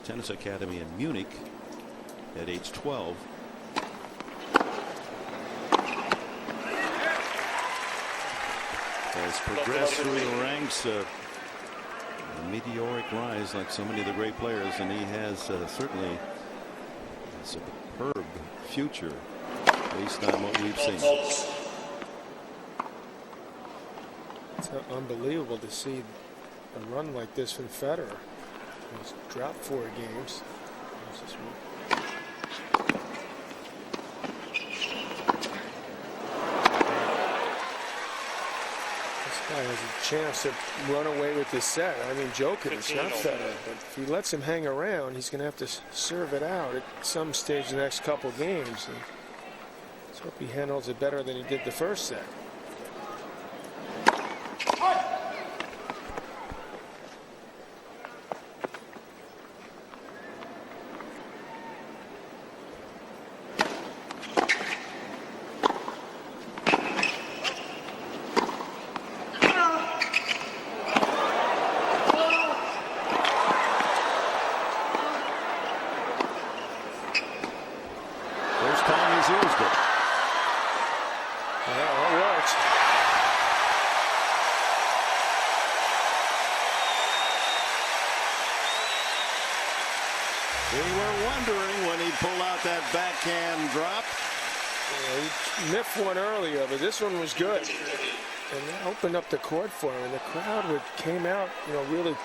tennis academy in Munich at age 12. Has progressed through the ranks, a meteoric rise like so many of the great players, and he has certainly a superb future based on what we've seen. It's unbelievable to see a run like this from Federer. He's dropped 4 games. Has a chance to run away with this set. I mean, Djokovic, not Federer, but if he lets him hang around, he's going to have to serve it out at some stage in the next couple games. And let's hope he handles it better than he did the first set. We were wondering when he'd pull out that backhand drop. He miffed one earlier, but this one was good. And that opened up the court for him. And the crowd came out, really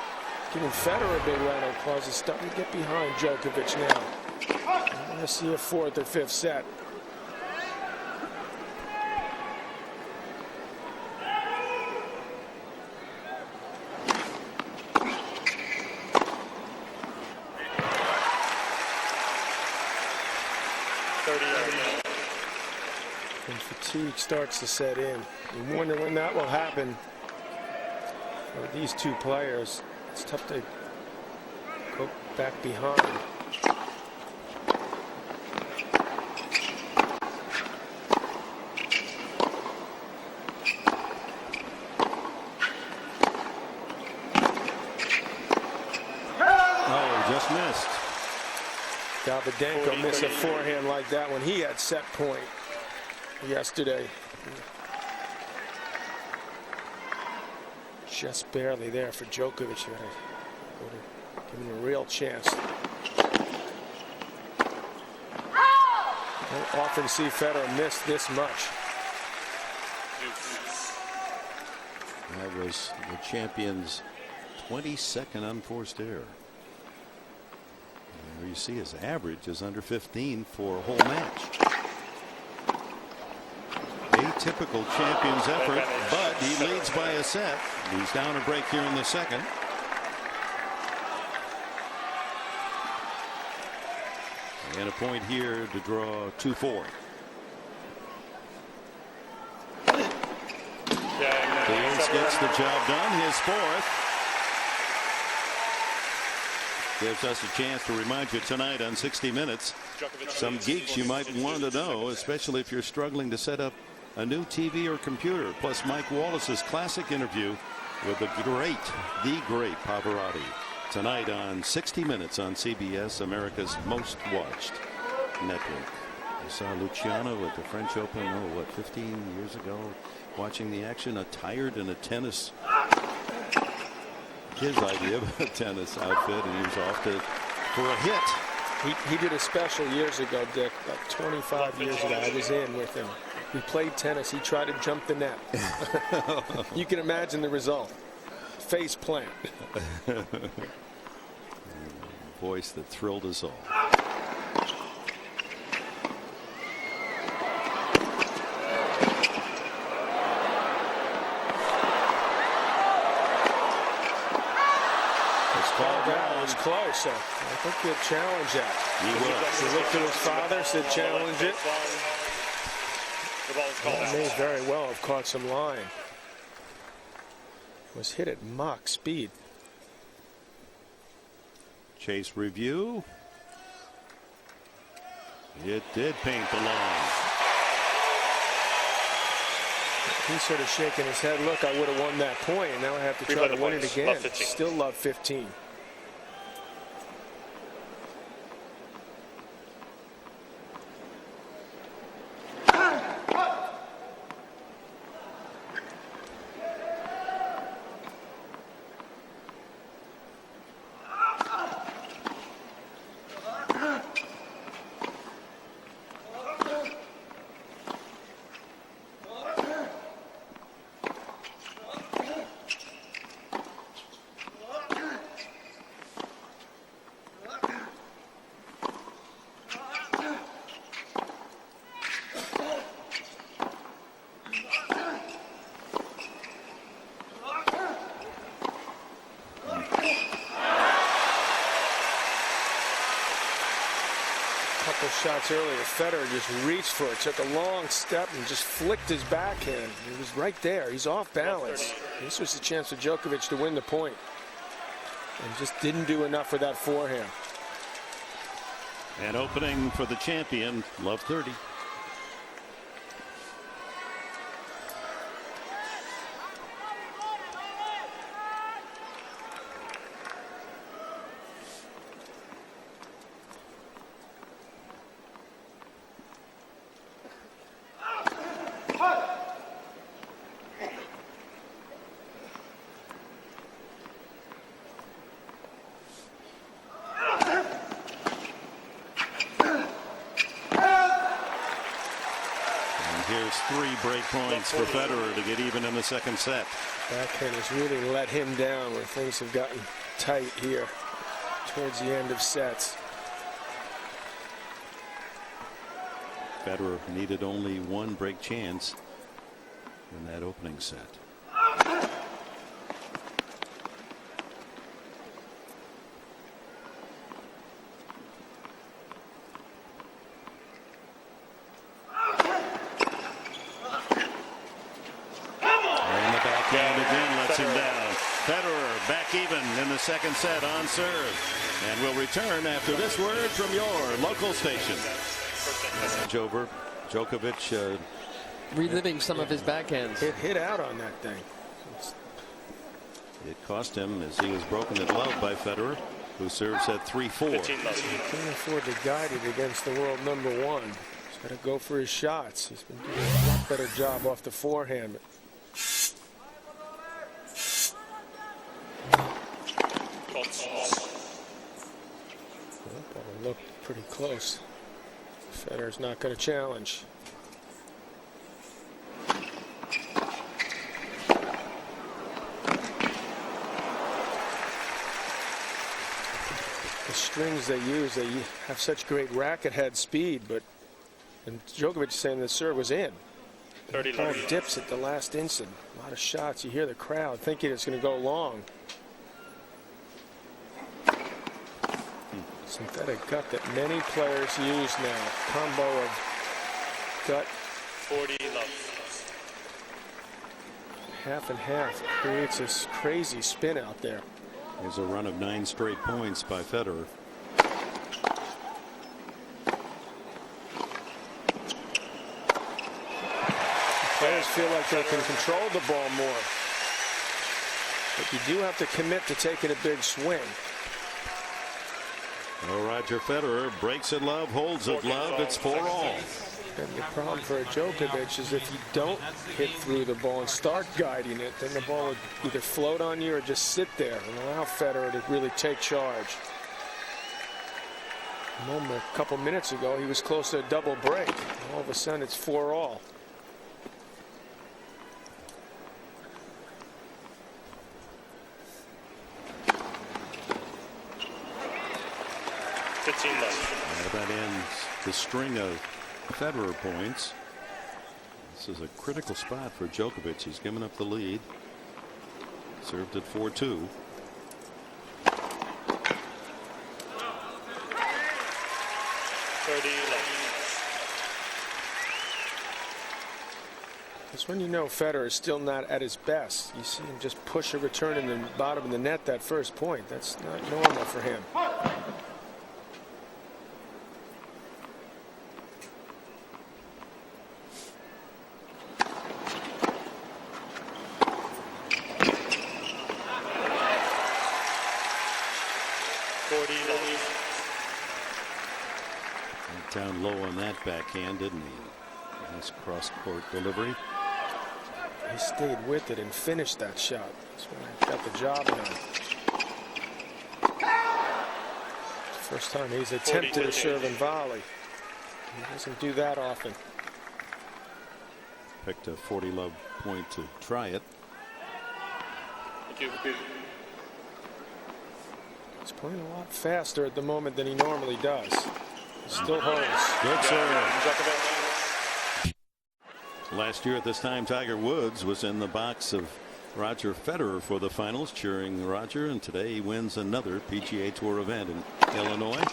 giving Federer a big round of applause. Is starting to get behind Djokovic now. I'm going to see a 4th or 5th set. And fatigue starts to set in. You wonder when that will happen for these two players. It's tough to go back behind. Oh, just missed. Davydenko missed a forehand like that when he had set point yesterday. Just barely there for Djokovic. Give him a real chance. Don't often see Federer miss this much. That was the champion's 22nd unforced error. And there you see his average is under 15 for a whole match. Atypical champion's effort, but he leads by a set. He's down a break here in the second. And a point here to draw 2-4. Fields gets the job done, his 4th. Gives us a chance to remind you tonight on 60 Minutes some geeks you might want to know, especially if you're struggling to set up a new TV or computer, plus Mike Wallace's classic interview with the great Pavarotti tonight on 60 Minutes on CBS, America's most watched network. I saw Luciano at the French Open, 15 years ago, watching the action, attired in a tennis, his idea of a tennis outfit, and he was off for a hit. He did a special years ago, Dick, about 25 years ago. I was in with him. We played tennis. He tried to jump the net. You can imagine the result. Face plant. Voice that thrilled us all. It's close. I think he'll challenge that. He will. He looked at his father, said challenge it. May very well have caught some line. Was hit at Mach speed. Chase review. It did paint the line. He's sort of shaking his head. Look, I would have won that point, and now I have to try to win it again. Still love 15. Shots earlier, Federer just reached for it, took a long step and just flicked his backhand. He was right there. He's off balance. This was the chance for Djokovic to win the point, and just didn't do enough for that forehand. And opening for the champion, love 30. Here's 3 break points for Federer to get even in the second set. Backhand has really let him down when things have gotten tight here towards the end of sets. Federer needed only 1 break chance in that opening set. Federer back even in the second set on serve. And we'll return after this word from your local station. Djokovic reliving some of his backhands. It hit out on that thing. It cost him as he was broken at love by Federer, who serves at 3-4. Can't afford to guide it against the world #1. He's got to go for his shots. He's been doing a lot better job off the forehand. Looked pretty close. Federer's not going to challenge. The strings they use, they have such great racket head speed, but and Djokovic saying the serve was in. 30 All dips at the last instant. A lot of shots. You hear the crowd thinking it's going to go long. Synthetic gut that many players use now. Combo of gut. 40 love. Half and half creates this crazy spin out there. There's a run of 9 straight points by Federer. Players feel like they can control the ball more. But you do have to commit to taking a big swing. Well, Roger Federer breaks at love, holds at love. It's 4-all. And the problem for Djokovic is if you don't hit through the ball and start guiding it, then the ball would either float on you or just sit there and allow Federer to really take charge. A couple minutes ago, he was close to a double break. All of a sudden, it's 4-all. That ends the string of Federer points. This is a critical spot for Djokovic. He's given up the lead. Served at 4-2. It's when you know Federer is still not at his best. You see him just push a return in the bottom of the net that first point. That's not normal for him. down low on that backhand, didn't he? Nice cross-court delivery. He stayed with it and finished that shot. That's when he got the job done. First time he's attempted a serve and volley. He doesn't do that often. Picked a 40-love point to try it. He's playing a lot faster at the moment than he normally does. He still holds. Good serve. Last year at this time, Tiger Woods was in the box of Roger Federer for the finals, cheering Roger, and today he wins another PGA Tour event in Illinois.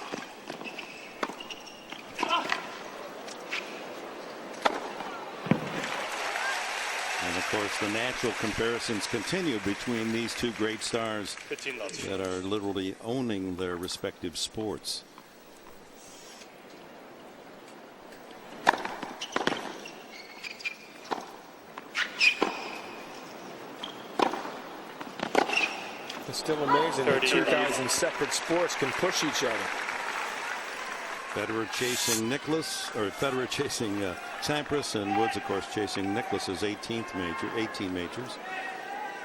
And of course, the natural comparisons continue between these two great stars that are literally owning their respective sports. It's still amazing that two guys in separate sports can push each other. Federer chasing Federer chasing Sampras, and Woods, of course, chasing Nicklaus's 18 majors.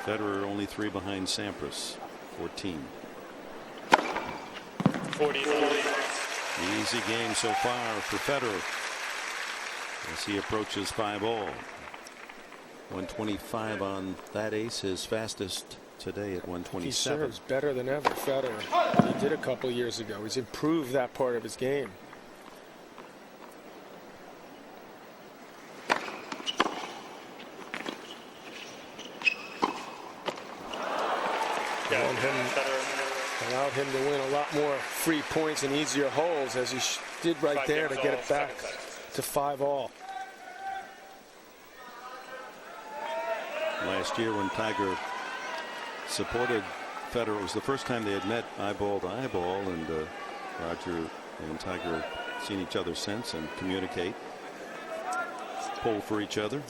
Federer only 3 behind Sampras, 14. 40. Easy game so far for Federer as he approaches 5-all. 125 on that ace, his fastest today at 127. He serves better than ever, Federer. He did a couple years ago. He's improved that part of his game. Allowed him to win a lot more free points and easier holes, as he did right there to get it back to 5-all. Last year when Tiger supported Federer, it was the first time they had met eyeball to eyeball, and Roger and Tiger seen each other since and communicate, pull for each other.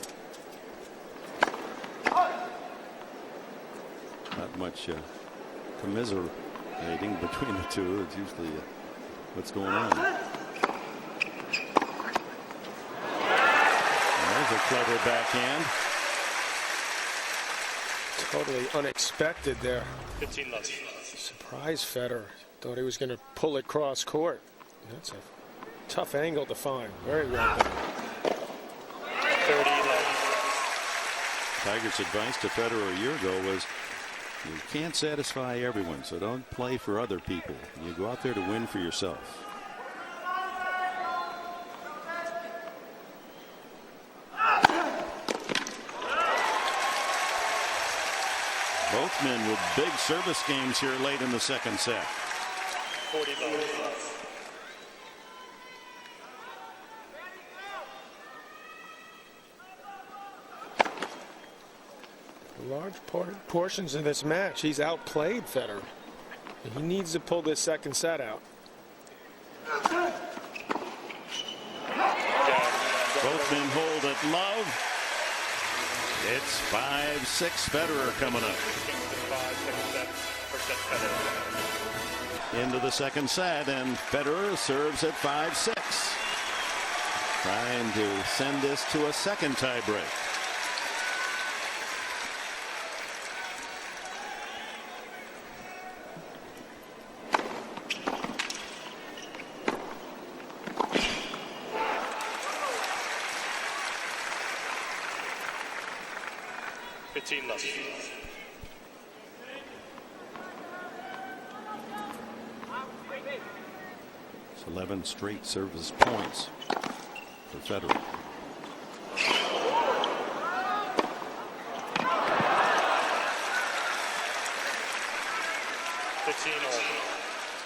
Not much commiserating between the two. It's usually what's going on. There's a clever backhand. Totally unexpected there. 15 left. Surprise Federer. Thought he was going to pull it cross court. That's a tough angle to find. Very well done. 30 left. Tiger's advice to Federer a year ago was, you can't satisfy everyone, so don't play for other people. You go out there to win for yourself. Both men with big service games here late in the second set. 40 left. Large portions of this match, he's outplayed Federer. He needs to pull this second set out. Both men hold at love. It's 5-6 Federer coming up. Into the second set, and Federer serves at 5-6. Trying to send this to a second tie break. Left. It's 11 straight service points for Federer.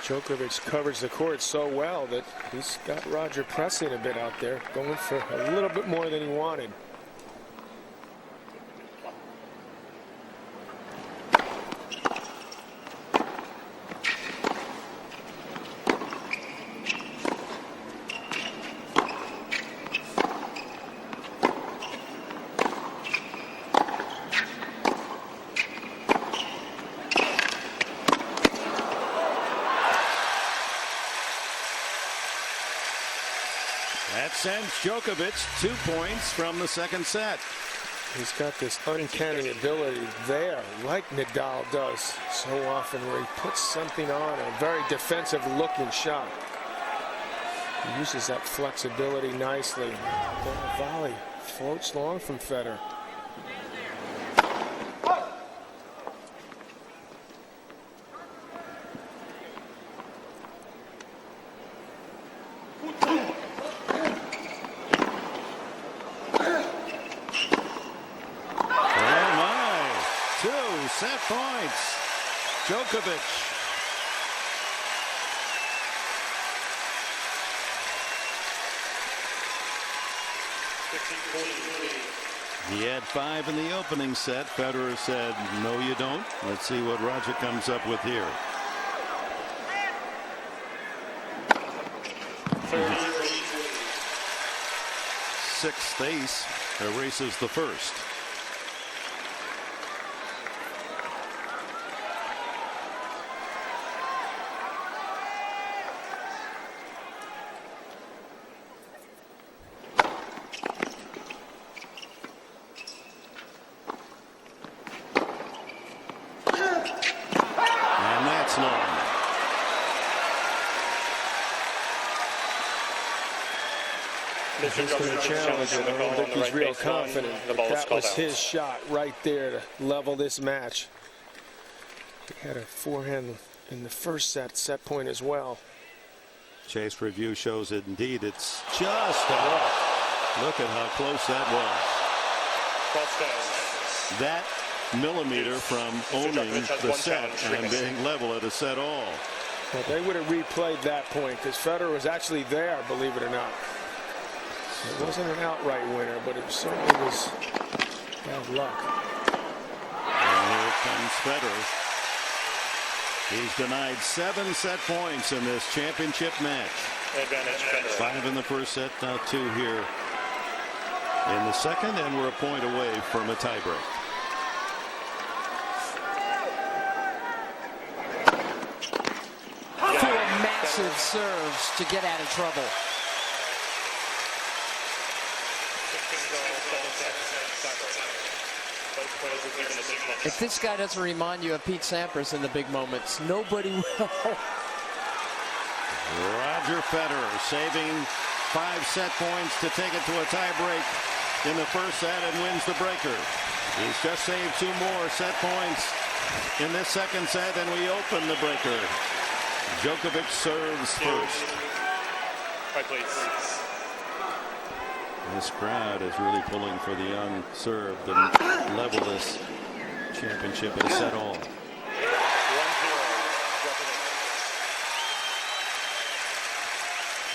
Djokovic covers the court so well that he's got Roger pressing a bit out there, going for a little bit more than he wanted. That sends Djokovic 2 points from the second set. He's got this uncanny ability there, like Nadal does so often, where he puts something on a very defensive-looking shot. He uses that flexibility nicely. The volley floats long from Federer. Set points. Djokovic. He had 5 in the opening set. Federer said, no, you don't. Let's see what Roger comes up with here. 6th ace erases the first. He's going to challenge it. I don't think he's real confident. That was his shot right there to level this match. He had a forehand in the first set point as well. Chase review shows it indeed. It's just off. Look at how close that was. That millimeter from owning the set and being level at a set all. Well, they would have replayed that point because Federer was actually there, believe it or not. It wasn't an outright winner, but it certainly was bad luck. And here comes Federer. He's denied 7 set points in this championship match. Advantage Federer. 5 in the first set, now 2 here in the second, and we're a point away from a tiebreak. Four massive serves to get out of trouble. If this guy doesn't remind you of Pete Sampras in the big moments, nobody will. Roger Federer saving 5 set points to take it to a tiebreak in the first set and wins the breaker. He's just saved 2 more set points in this second set, and we open the breaker. Djokovic serves first. Right, please. This crowd is really pulling for the young serve to level this championship at a set all. 1-0.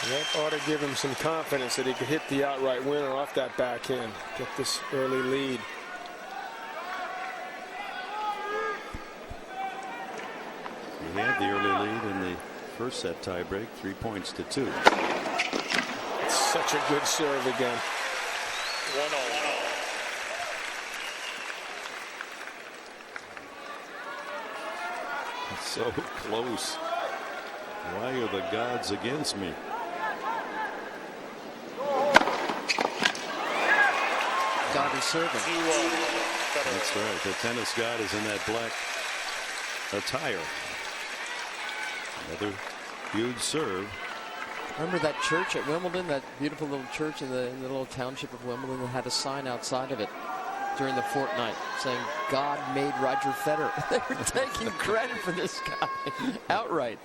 That ought to give him some confidence that he could hit the outright winner off that backhand, get this early lead. He had the early lead in the first set tiebreak, 3 points to 2. Such a good serve again. 1-0. So close. Why are the gods against me? God is serving. That's right. The tennis god is in that black attire. Another huge serve. Remember that church at Wimbledon, that beautiful little church in the little township of Wimbledon that had a sign outside of it during the fortnight saying, God made Roger Federer. They were taking credit for this guy outright.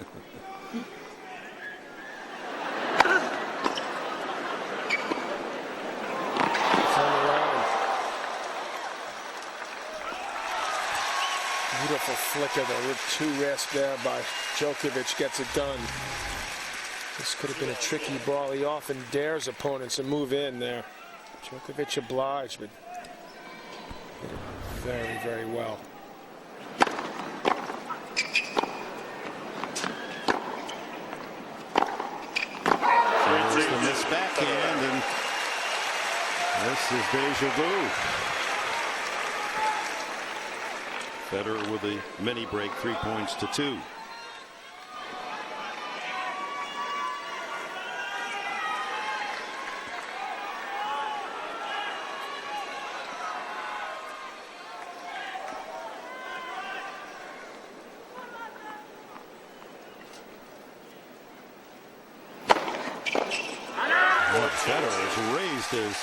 Beautiful flick of the 2 wrist there by Djokovic, gets it done. This could have been a tricky ball. He often dares opponents to move in there. Djokovic obliged, but did it very, very well. There's the missed backhand, and this is deja vu. Federer with a mini break, 3 points to 2. Federer has raised his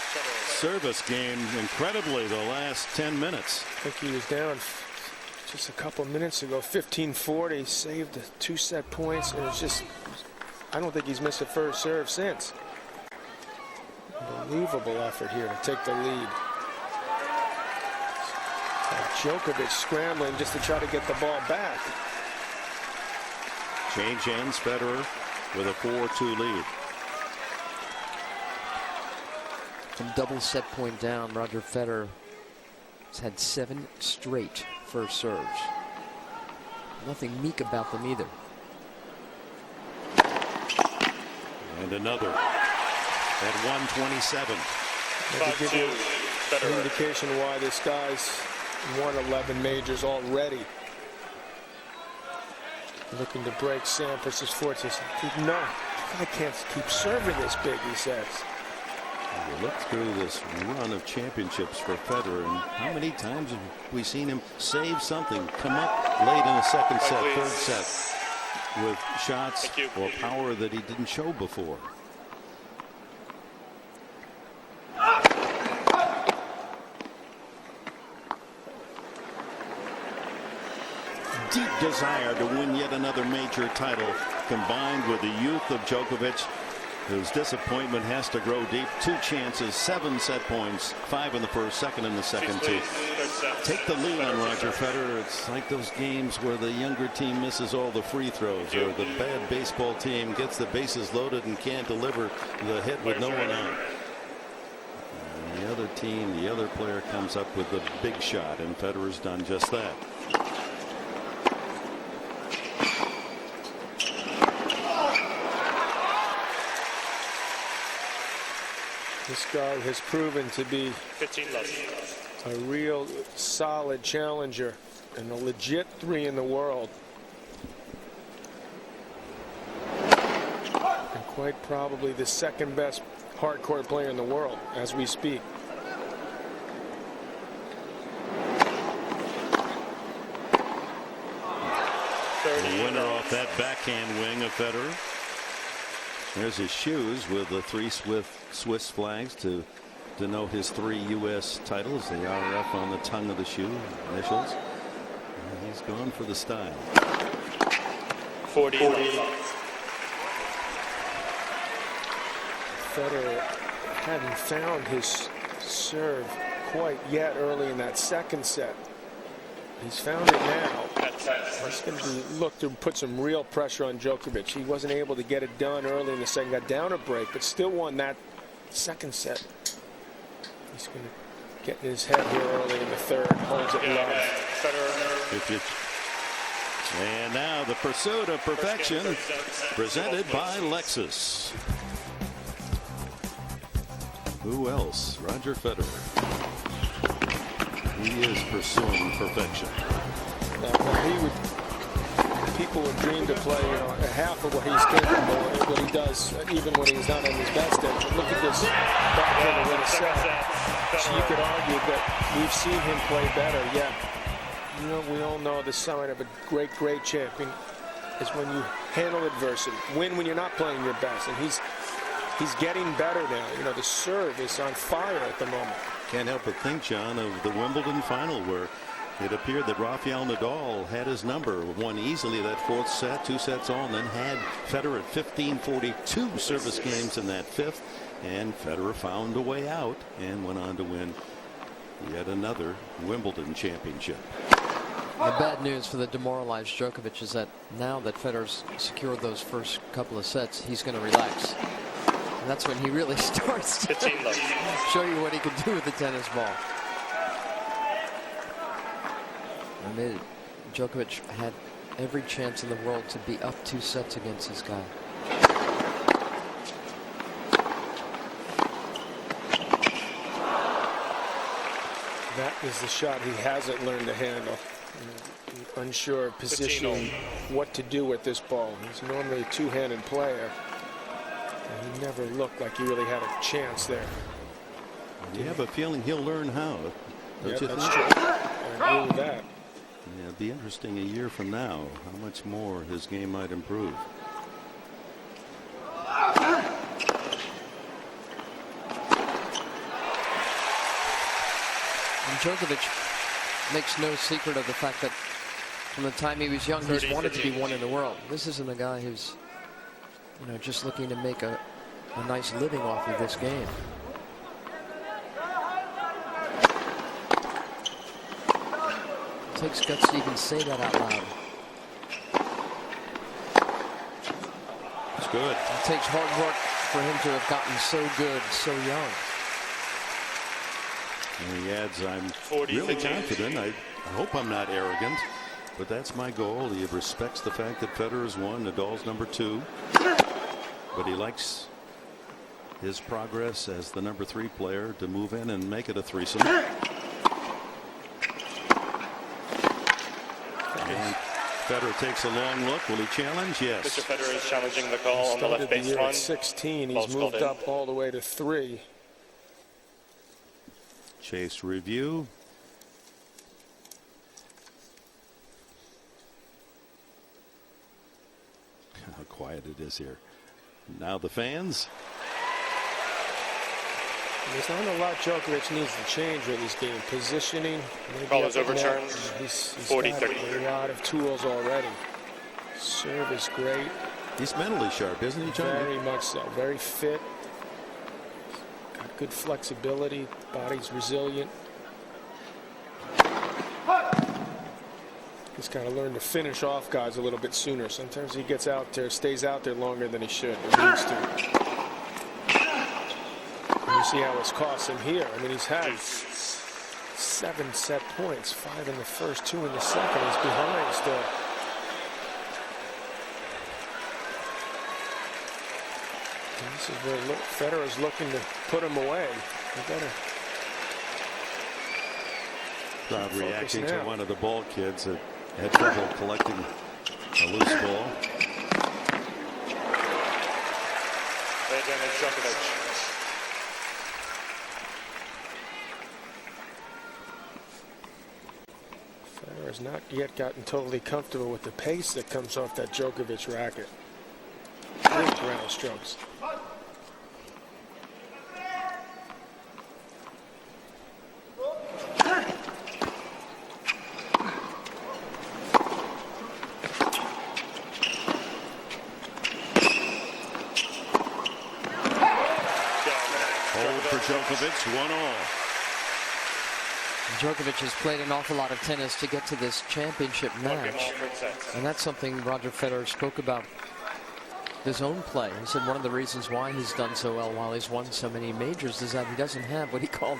service game incredibly the last 10 minutes. I think he was down just a couple minutes ago, 15-40, saved the 2 set points, and it's just, I don't think he's missed a first serve since. Unbelievable effort here to take the lead. Djokovic scrambling just to try to get the ball back. Change ends, Federer with a 4-2 lead. From double set point down, Roger Federer has had 7 straight first serves. Nothing meek about them either. And another at 127. To give you an indication why this guy's won 11 majors already. Looking to break Sampras's fortunes. No, I can't keep serving this big, he says. You look through this run of championships for Federer, and how many times have we seen him save something, come up late in the second set, third set, with shots or power that he didn't show before. Deep desire to win yet another major title, combined with the youth of Djokovic, whose disappointment has to grow deep. 2 chances, 7 set points, 5 in the first, 2nd in the second, 2. Take the lead on Roger Federer. It's like those games where the younger team misses all the free throws, or the bad baseball team gets the bases loaded and can't deliver the hit with no one out. And the other team, the other player comes up with the big shot, and Federer's done just that. This guy has proven to be a real solid challenger and a legit 3 in the world. And quite probably the 2nd best hardcourt player in the world as we speak. The winner off that backhand wing of Federer. There's his shoes with the 3 Swiss flags to denote his 3 U.S. titles. The RF on the tongue of the shoe, initials. And he's gone for the style. 40. Federer hadn't found his serve quite yet early in that second set. He's found it now. He's going to look to put some real pressure on Djokovic. He wasn't able to get it done early in the second. Got down a break, but still won that second set. He's going to get in his head here early in the third. Holds it low. And now the pursuit of perfection, presented by Lexus. Who else? Roger Federer. He is pursuing perfection. People would dream to play, half of what he's capable of, what he does, even when he's not on his best day. Look at this backhand to win a set. So you could argue that we've seen him play better. Yeah, we all know the sign of a great champion is when you handle adversity, win when you're not playing your best, and he's getting better now. The serve is on fire at the moment. Can't help but think, John, of the Wimbledon final where it appeared that Rafael Nadal had his number, won easily that 4th set, 2 sets all, and then had Federer at 15-42 service games in that 5th, and Federer found a way out and went on to win yet another Wimbledon championship. The bad news for the demoralized Djokovic is that now that Federer's secured those first couple of sets, he's going to relax. And that's when he really starts to show you what he can do with the tennis ball. And Djokovic had every chance in the world to be up 2 sets against this guy. That is the shot he hasn't learned to handle. Unsure of positioning, what to do with this ball. He's normally a 2-handed player. And he never looked like he really had a chance there. You have a feeling he'll learn how. Yeah, that's true. I agree with that. Yeah, it'd be interesting a year from now how much more his game might improve. Djokovic makes no secret of the fact that from the time he was young, he's wanted to be one in the world. This isn't a guy who's, just looking to make a nice living off of this game. It takes guts to even say that out loud. It's good. It takes hard work for him to have gotten so good so young. And he adds, I'm really confident. I hope I'm not arrogant, but that's my goal. He respects the fact that Federer's won, Nadal's number 2. But he likes his progress as the number 3 player to move in and make it a threesome. And Federer takes a long look. Will he challenge? Yes. Mr. Federer is challenging the call on the left base run. At 16, he's moved up all the way to 3. Chase review. How quiet it is here. Now the fans. There's not a lot Djokovic needs to change with his game. Positioning. Call is overturned. He's 40-30. got a lot of tools already. Serve is great. He's mentally sharp, isn't he, John? Very much so. Very fit. Got good flexibility. Body's resilient. He's got to learn to finish off guys a little bit sooner. Sometimes he gets out there, stays out there longer than he should. He needs to. And you see how it's cost him here. I mean, he's had 7 set points, 5 in the first, 2 in the second. He's behind still. And this is where Federer's looking to put him away. He better. Crowd reacting to one of the ball kids that had trouble collecting a loose ball. Federer has not yet gotten totally comfortable with the pace that comes off that Djokovic racket. Big ground strokes. Djokovic 1-all. Djokovic has played an awful lot of tennis to get to this championship match, and that's something Roger Federer spoke about his own play. He said one of the reasons why he's done so well while he's won so many majors is that he doesn't have what he called,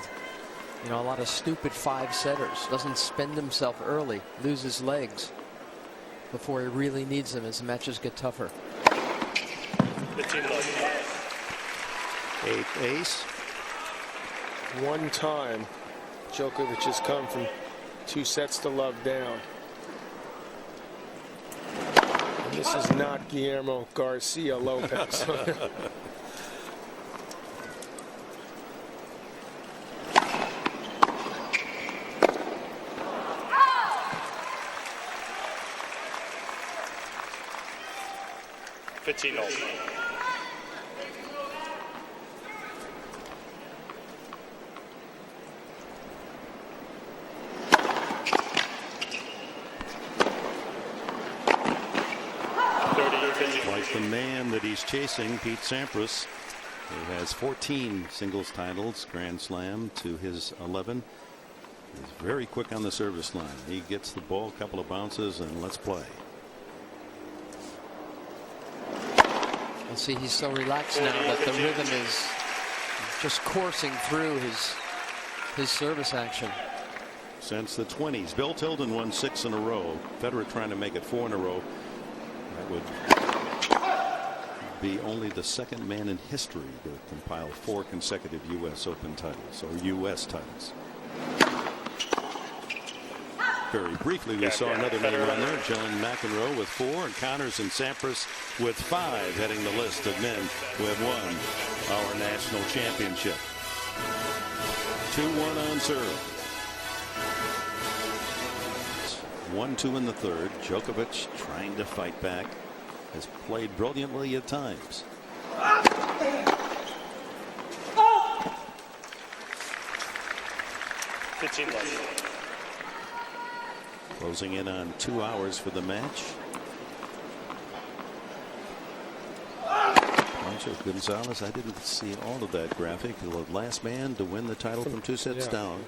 a lot of stupid 5-setters. Doesn't spend himself early, loses legs before he really needs them as the matches get tougher. 8th ace. One time Djokovic has come from 2 sets to love down. And this is not Guillermo Garcia Lopez. Like the man that he's chasing, Pete Sampras, who has 14 singles titles, Grand Slam to his 11. He's very quick on the service line. He gets the ball, a couple of bounces, and let's play. And see, he's so relaxed now that the rhythm is just coursing through his service action. Since the 20s, Bill Tilden won 6 in a row. Federer trying to make it 4 in a row. That would be only the second man in history to compile 4 consecutive U.S. Open titles or U.S. titles. Very briefly, we saw another name on there, John McEnroe with 4, and Connors and Sampras with 5, heading the list of men who have won our national championship. 2-1 on serve. 1-2 in the third. Djokovic trying to fight back. Has played brilliantly at times. 18 left. Closing in on 2 hours for the match. Pancho Gonzalez, I didn't see all of that graphic. The last man to win the title from 2 sets down.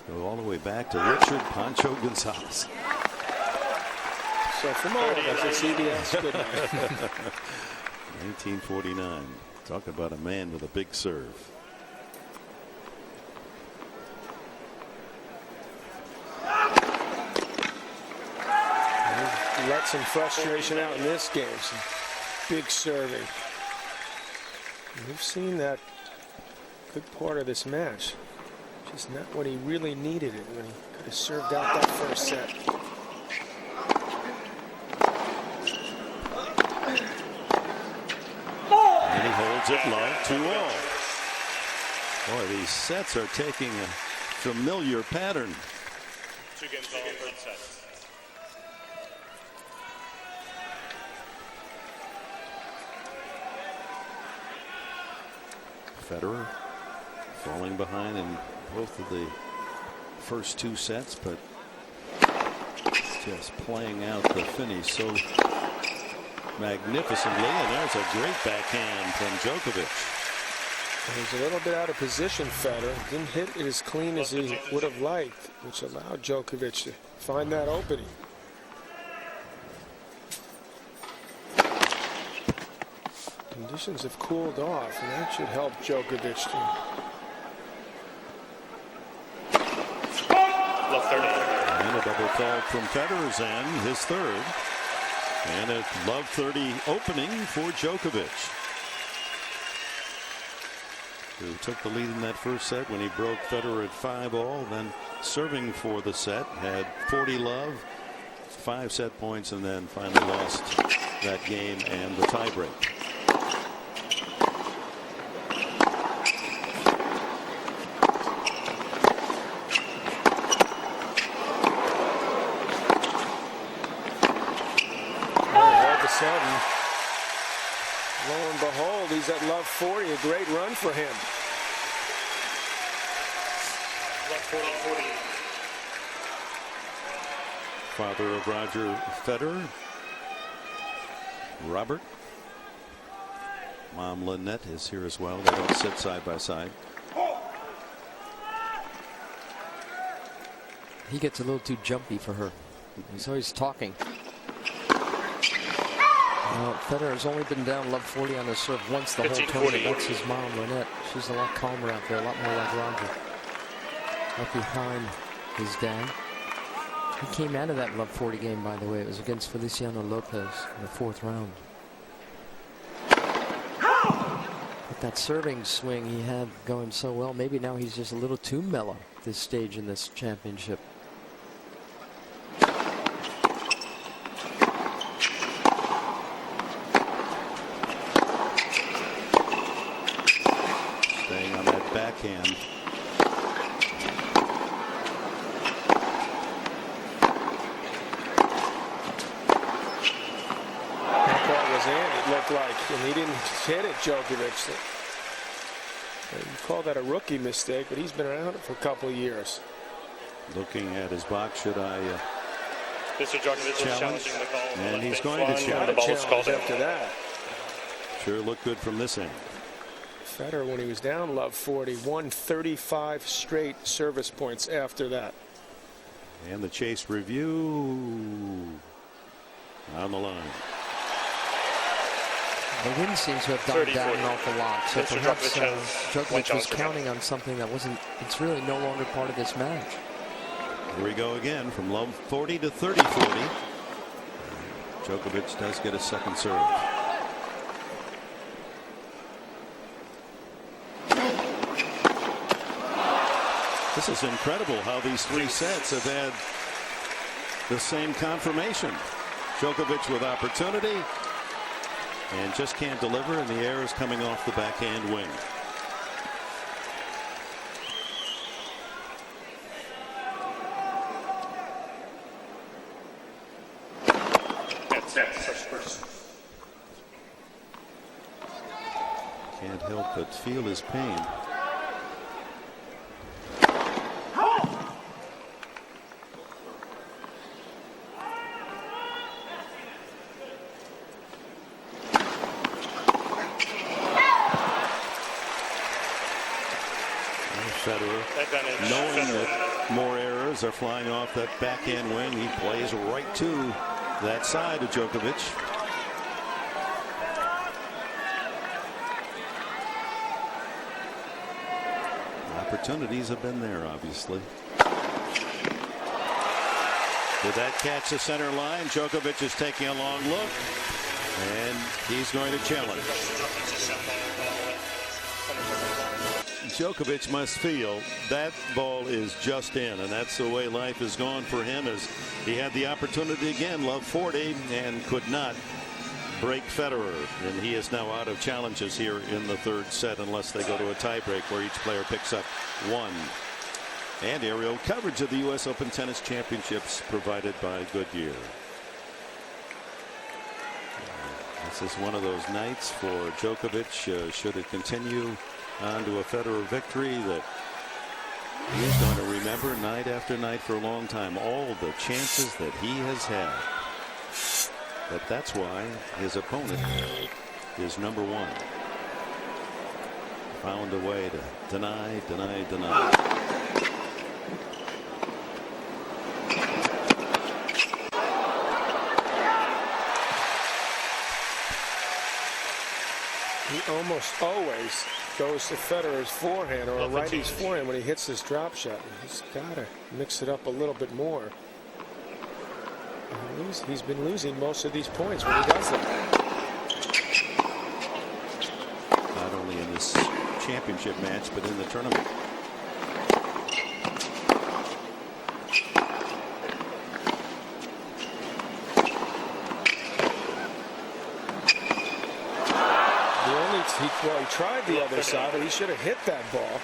Go all the way back to Richard Pancho Gonzalez. So from all of us at CBS, good night. 1949. Talk about a man with a big serve. He let some frustration out in this game. Some big serving. And we've seen that good part of this match. Just not when he really needed it, when he could have served out that first set. And he holds it low, 2-all. Boy, these sets are taking a familiar pattern. 2 games all in third set. Federer falling behind in both of the first 2 sets, but just playing out the finish so magnificently. And there's a great backhand from Djokovic. He's a little bit out of position, Federer. Didn't hit it as clean as he would have liked, which allowed Djokovic to find that opening. Conditions have cooled off, and that should help Djokovic too. Love 30. And a double fault from Federer's end, his third. And a love 30 opening for Djokovic, who took the lead in that first set when he broke Federer at 5-all. Then serving for the set, had 40 love, 5 set points, and then finally lost that game and the tiebreak. Lo and behold, he's at love 40. A great run for him. Love 40. Father of Roger Federer, Robert. Mom Lynette is here as well. They don't sit side by side. He gets a little too jumpy for her. He's always talking. Federer's only been down love 40 on the serve once the whole tournament. That's his mom, Lynette. She's a lot calmer out there, a lot more like Roger. Up behind his dad. He came out of that love 40 game, by the way. It was against Feliciano Lopez in the 4th round. But that serving swing he had going so well, maybe now he's just a little too mellow at this stage in this championship. Backhand. That ball was in, it looked like, and he didn't hit it, Djokovic. You call that a rookie mistake, but he's been around it for a couple of years. Looking at his box, should I Mr. Djokovic is challenging the call. And he's going to challenge. The ball is called after that. Sure looked good from this end. Federer, when he was down love 40, won 35 straight service points after that. And the chase review on the line. The wind seems to have died down an awful lot. So perhaps Djokovic was counting on something that wasn't, it's really no longer part of this match. Here we go again from love 40 to 30-40. Djokovic does get a second serve. This is incredible how these 3 sets have had the same confirmation. Djokovic with opportunity and just can't deliver, and the air is coming off the backhand wing. Can't help but feel his pain. Federer, knowing that more errors are flying off that backhand wing, he plays right to that side of Djokovic. Opportunities have been there, obviously. Did that catch the center line? Djokovic is taking a long look, and he's going to challenge. Djokovic must feel that ball is just in, and that's the way life has gone for him, as he had the opportunity again, love 40, and could not break Federer, and he is now out of challenges here in the third set unless they go to a tiebreak where each player picks up one. And aerial coverage of the U.S. Open Tennis Championships provided by Goodyear. This is one of those nights for Djokovic, should it continue on to a Federer victory, that he's going to remember night after night for a long time, all the chances that he has had. But that's why his opponent is number one. Found a way to deny, deny, deny. He almost always goes to Federer's forehand or a righty's forehand when he hits this drop shot. He's got to mix it up a little bit more. He's been losing most of these points when he does that. Not only in this championship match, but in the tournament. Well, he tried the other side, but he should have hit that ball.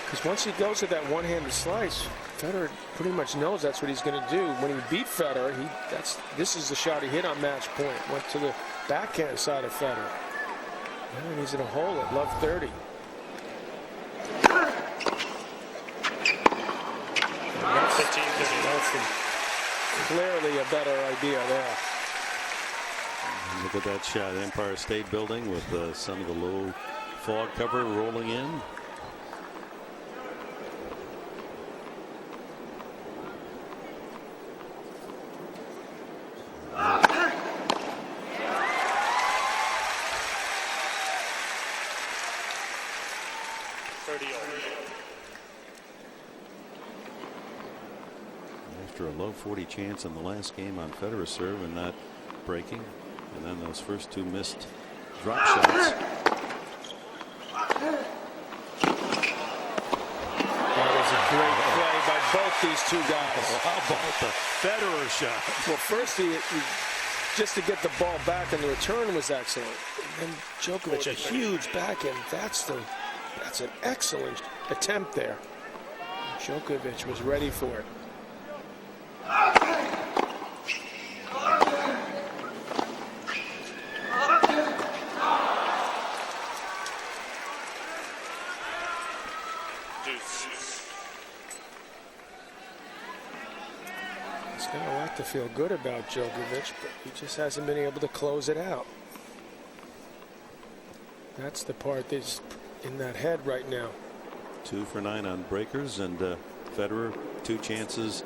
Because once he goes to that one-handed slice, Federer pretty much knows that's what he's going to do. When he beat Federer, this is the shot he hit on match point. Went to the backhand side of Federer. And he's in a hole at love 30. That's clearly a better idea there. Look at that shot. Empire State Building with some of the low fog cover rolling in. After a low 40 chance in the last game on Federer's serve and not breaking. And then those first two missed drop shots. That was a great play by both these two guys. How about the Federer shot? Well, first he just to get the ball back, and the return was excellent. And then Djokovic, a huge backhand. That's an excellent attempt there. Djokovic was ready for it. He's got a lot to feel good about, Djokovic, but he just hasn't been able to close it out. That's the part that's in that head right now. 2 for 9 on breakers, and Federer 2 chances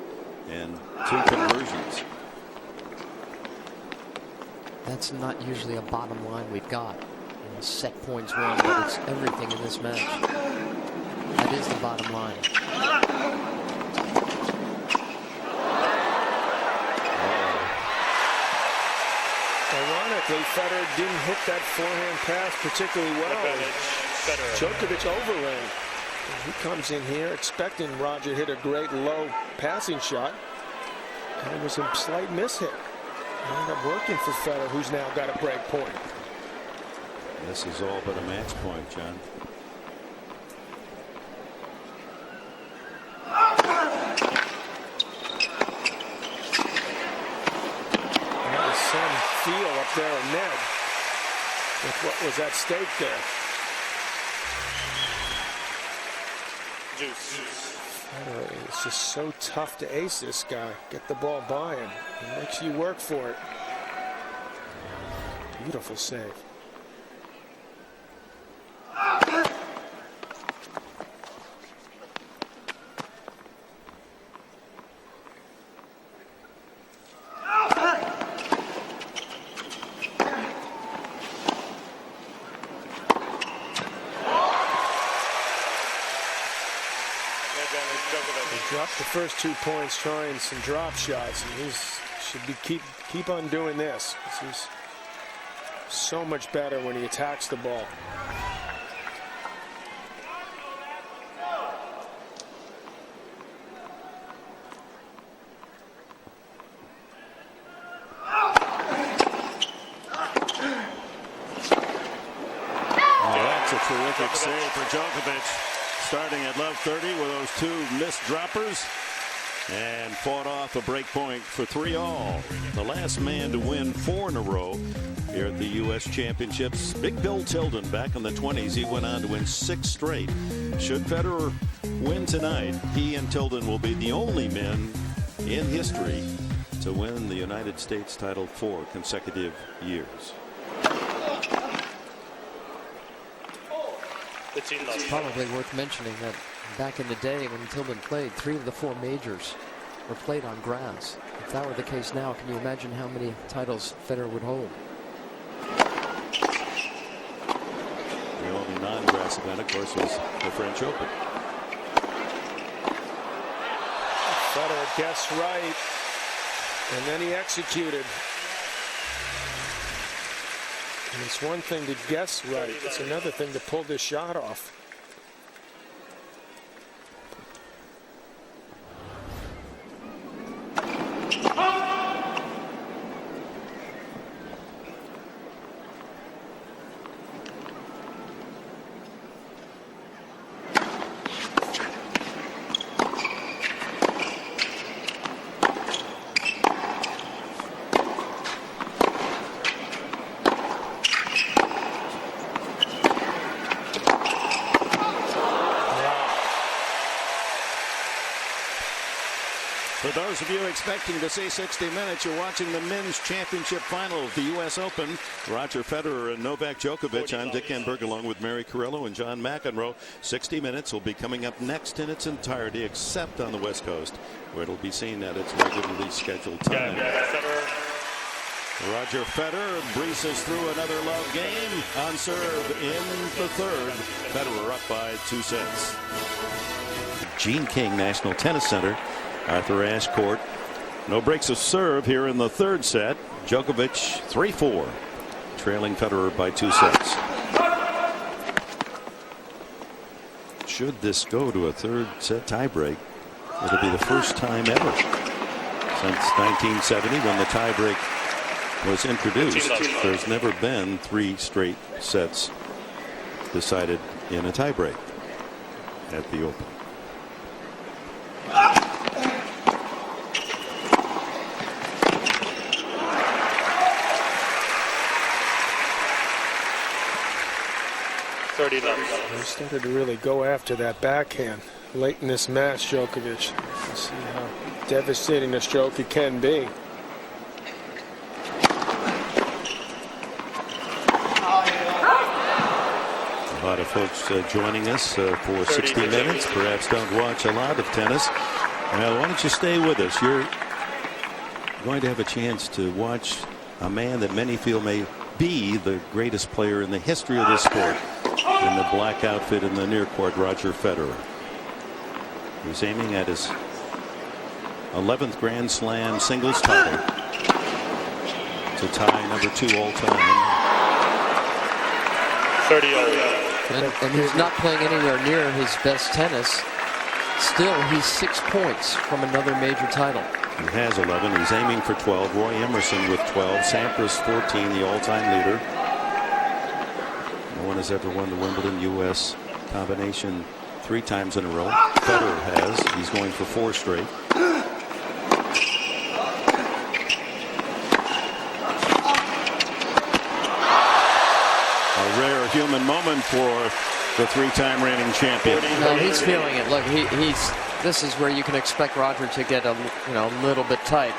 and 2 conversions. That's not usually a bottom line we've got. Set points won, but it's everything in this match. That is the bottom line. Ironically, Federer didn't hit that forehand pass particularly well. Djokovic overran. He comes in here expecting Roger to hit a great low passing shot, and it was a slight mishit. It ended up working for Federer, who's now got a break point. This is all but a match point, John. There's some feel up there in net with what was at stake there. It's just so tough to ace this guy. Get the ball by him. He makes you work for it. Beautiful save. Dropped the first 2 points trying some drop shots, and should be keep on doing this. He's so much better when he attacks the ball. That's a terrific save for Djokovic, starting at love 30 with those 2 missed droppers, and fought off a break point for 3-all. The last man to win 4 in a row here at the U.S. Championships. Big Bill Tilden back in the 20s. He went on to win 6 straight. Should Federer win tonight, he and Tilden will be the only men in history to win the United States title 4 consecutive years. It's probably worth mentioning that back in the day when Tilden played, 3 of the 4 majors were played on grass. If that were the case now, can you imagine how many titles Federer would hold? The only non-grass event, of course, was the French Open. Federer guessed right, and then he executed. And it's one thing to guess right, it's another thing to pull this shot off. For those of you expecting to see 60 minutes, you're watching the men's championship final of the U.S. Open. Roger Federer and Novak Djokovic. I'm Dick Enberg along with Mary Carrillo and John McEnroe. 60 minutes will be coming up next in its entirety, except on the West Coast, where it'll be seen at its regularly scheduled time. Roger Federer breezes through another love game on serve in the third. Federer up by 2 sets. Gene King National Tennis Center, Arthur Ashe Court. No breaks of serve here in the third set. Djokovic 3-4, trailing Federer by 2 sets. Should this go to a third set tiebreak, it'll be the first time ever since 1970 when the tiebreak was introduced. There's never been 3 straight sets decided in a tiebreak at the Open. He started to really go after that backhand late in this match, Djokovic. You see how devastating a stroke it can be. A lot of folks joining us for 60 minutes. Perhaps don't watch a lot of tennis. Well, why don't you stay with us? You're going to have a chance to watch a man that many feel may be the greatest player in the history of this sport. In the black outfit in the near court, Roger Federer. He's aiming at his 11th Grand Slam singles title to tie number 2 all time. 30-all. And he's not playing anywhere near his best tennis. Still, he's 6 points from another major title. He has 11. He's aiming for 12. Roy Emerson with 12. Sampras 14, the all-time leader. No one has ever won the Wimbledon U.S. combination 3 times in a row. Federer has. He's going for 4 straight. A rare human moment for the 3-time reigning champion. No, he's feeling it. Look, this is where you can expect Roger to get a little bit tight.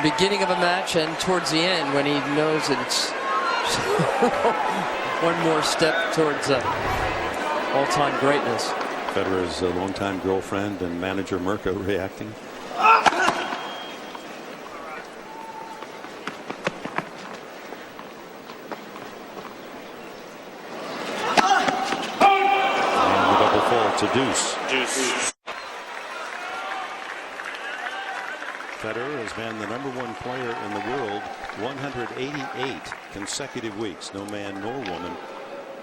The beginning of a match and towards the end when he knows that it's one more step towards all-time greatness. Federer's longtime girlfriend and manager Mirka reacting. And the double fall to deuce. Federer has been the #1 player in the world 188 consecutive weeks. No man nor woman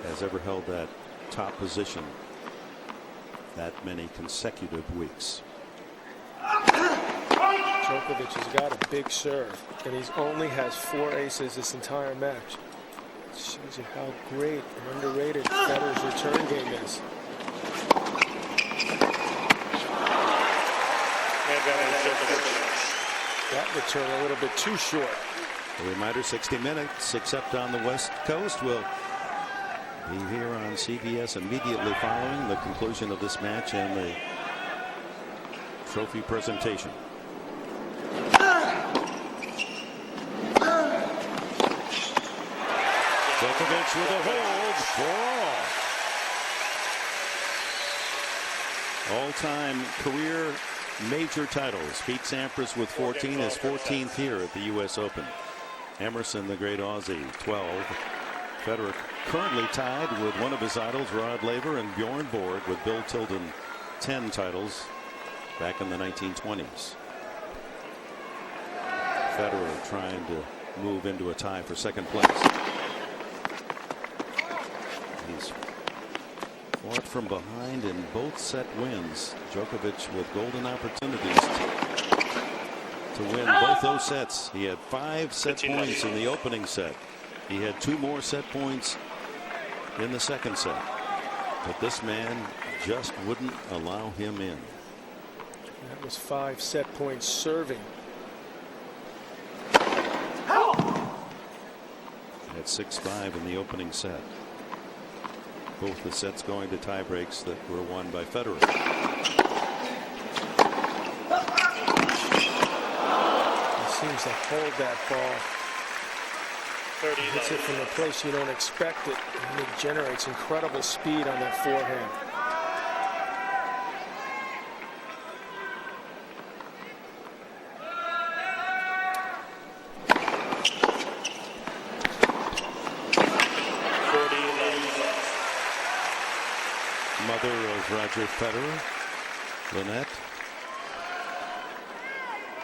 has ever held that top position that many consecutive weeks. Djokovic has got a big serve, and he only has 4 aces this entire match. It shows you how great and underrated Federer's return game is. That return a little bit too short. A reminder, 60 Minutes, except on the West Coast, will be here on CBS immediately following the conclusion of this match and the trophy presentation. Djokovic with a hold for all. All-time career major titles. Pete Sampras with 14, his 14th here at the U.S. Open. Emerson, the great Aussie, 12. Federer currently tied with one of his idols, Rod Laver, and Bjorn Borg with Bill Tilden, 10 titles back in the 1920s. Federer trying to move into a tie for second place. He's fought from behind in both set wins. Djokovic with golden opportunities to win both those sets. He had 5 set points in the opening set. He had 2 more set points in the second set. But this man just wouldn't allow him in. That was 5 set points serving. At 6-5 in the opening set. Both the sets going to tie breaks that were won by Federer. He seems to hold that ball. Hits it from a place you don't expect it, and it generates incredible speed on that forehand. Mother of Roger Federer, Lynette.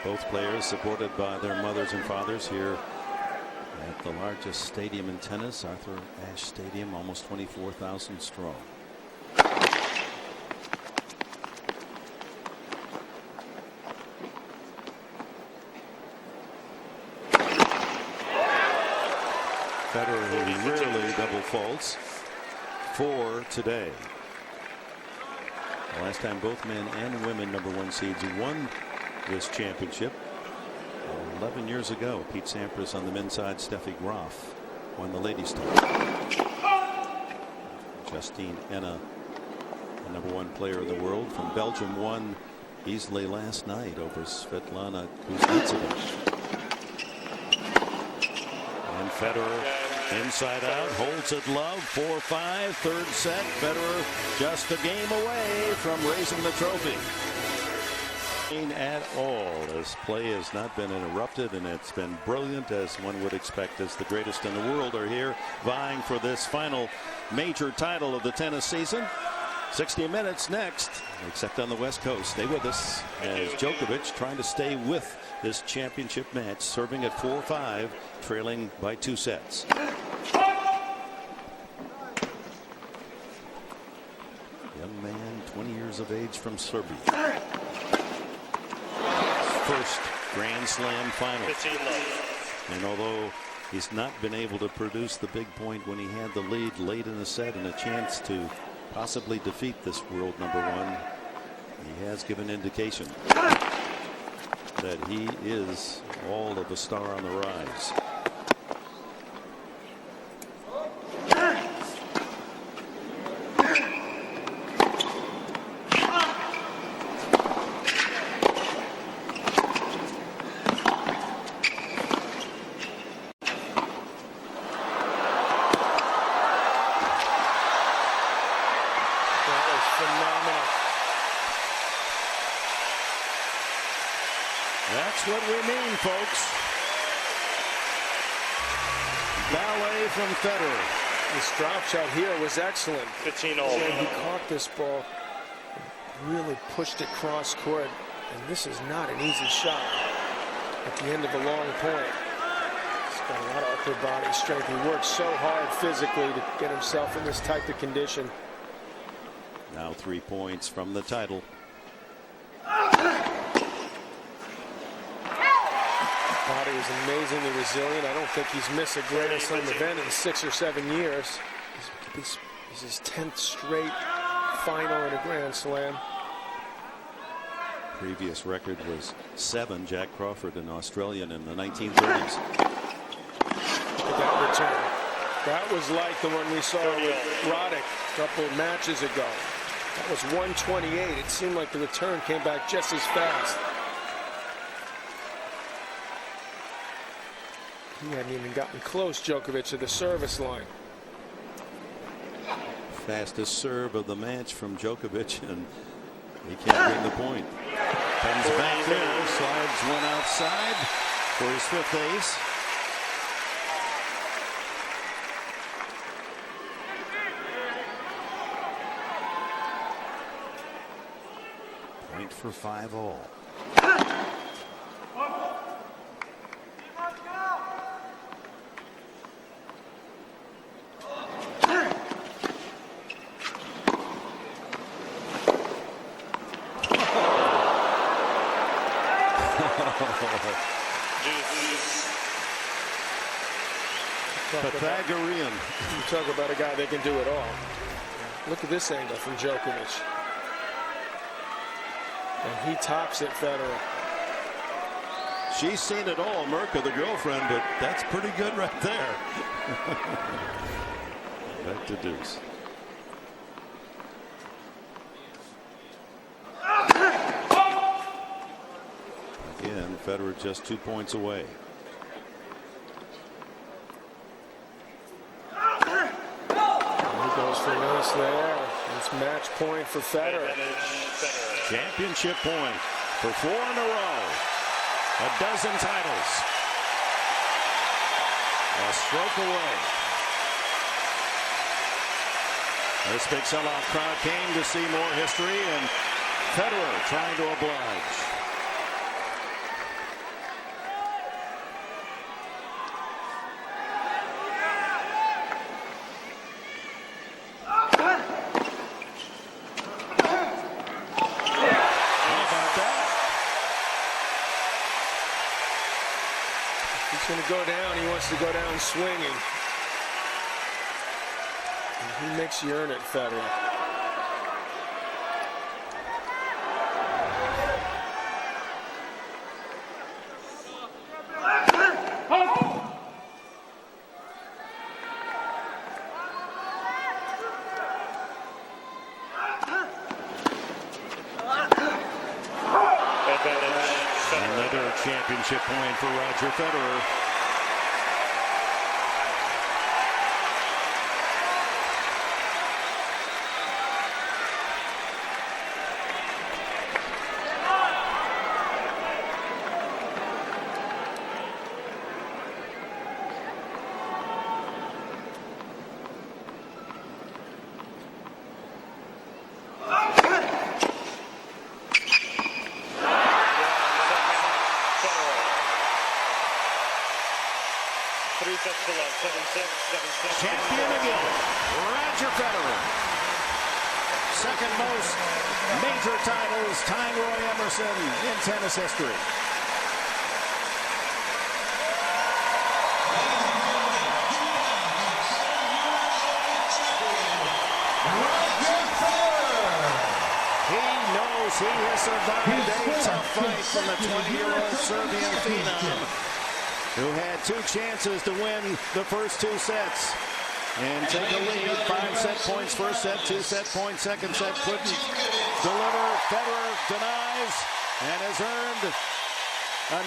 Both players supported by their mothers and fathers here at the largest stadium in tennis, Arthur Ashe Stadium, almost 24,000 strong. Federer, who rarely double faults, 4 today. The last time both men and women #1 seeds won this championship 11 years ago. Pete Sampras on the men's side, Steffi Graf won the ladies' title. Justine Enna, the #1 player in the world from Belgium, won easily last night over Svetlana Kuznetsova. And Federer inside out, holds it love, 4-5, third set. Federer just a game away from raising the trophy. At all, as play has not been interrupted, and it's been brilliant, as one would expect, as the greatest in the world are here vying for this final major title of the tennis season. 60 Minutes next, except on the West Coast. Stay with us as Djokovic trying to stay with this championship match, serving at 4-5, trailing by 2 sets. Young man, 20 years of age, from Serbia. First Grand Slam final. And although he's not been able to produce the big point when he had the lead late in the set and a chance to possibly defeat this world #1, he has given indication that he is all of a star on the rise. That's what we mean, folks. Ballet from Federer. This drop shot here was excellent. 15-all. He caught this ball, really pushed it cross court, and this is not an easy shot. at the end of a long point. He's got a lot of upper body strength. He works so hard physically to get himself in this type of condition. Now 3 points from the title. Body is amazingly resilient. I don't think he's missed a Grand Slam event in 6 or 7 years. This is his 10th straight final in a Grand Slam. Previous record was 7. Jack Crawford, an Australian in the 1930s. Look at that return. That was like the one we saw with Roddick a couple of matches ago. That was 128. It seemed like the return came back just as fast. He hadn't even gotten close, Djokovic, to the service line. Fastest serve of the match from Djokovic, and he can't bring the point. Comes back there, slides one outside for his 5th ace. Point for 5-all. Pythagorean. You talk about a guy that can do it all. Look at this angle from Djokovic. And he tops it, Federer. She's seen it all, Mirka, the girlfriend, but that's pretty good right there. Back to deuce. Again, Federer just 2 points away. Goes for an ace there. It's match point for Federer. Championship point for 4 in a row. A dozen titles. A stroke away. This big sellout crowd came to see more history, and Federer trying to oblige. He's going to go down. He wants to go down swinging. And he makes you earn it, Federer. Another championship point for Roger Federer. Champion again, Roger Federer. Second most major titles, tying Roy Emerson in tennis history. He knows he has survived a tough fight from the 20-year-old Serbian phenom, who had 2 chances to win the first 2 sets and take a lead. 5 set points first set, 2 set points second set. Couldn't deliver. Federer denies and has earned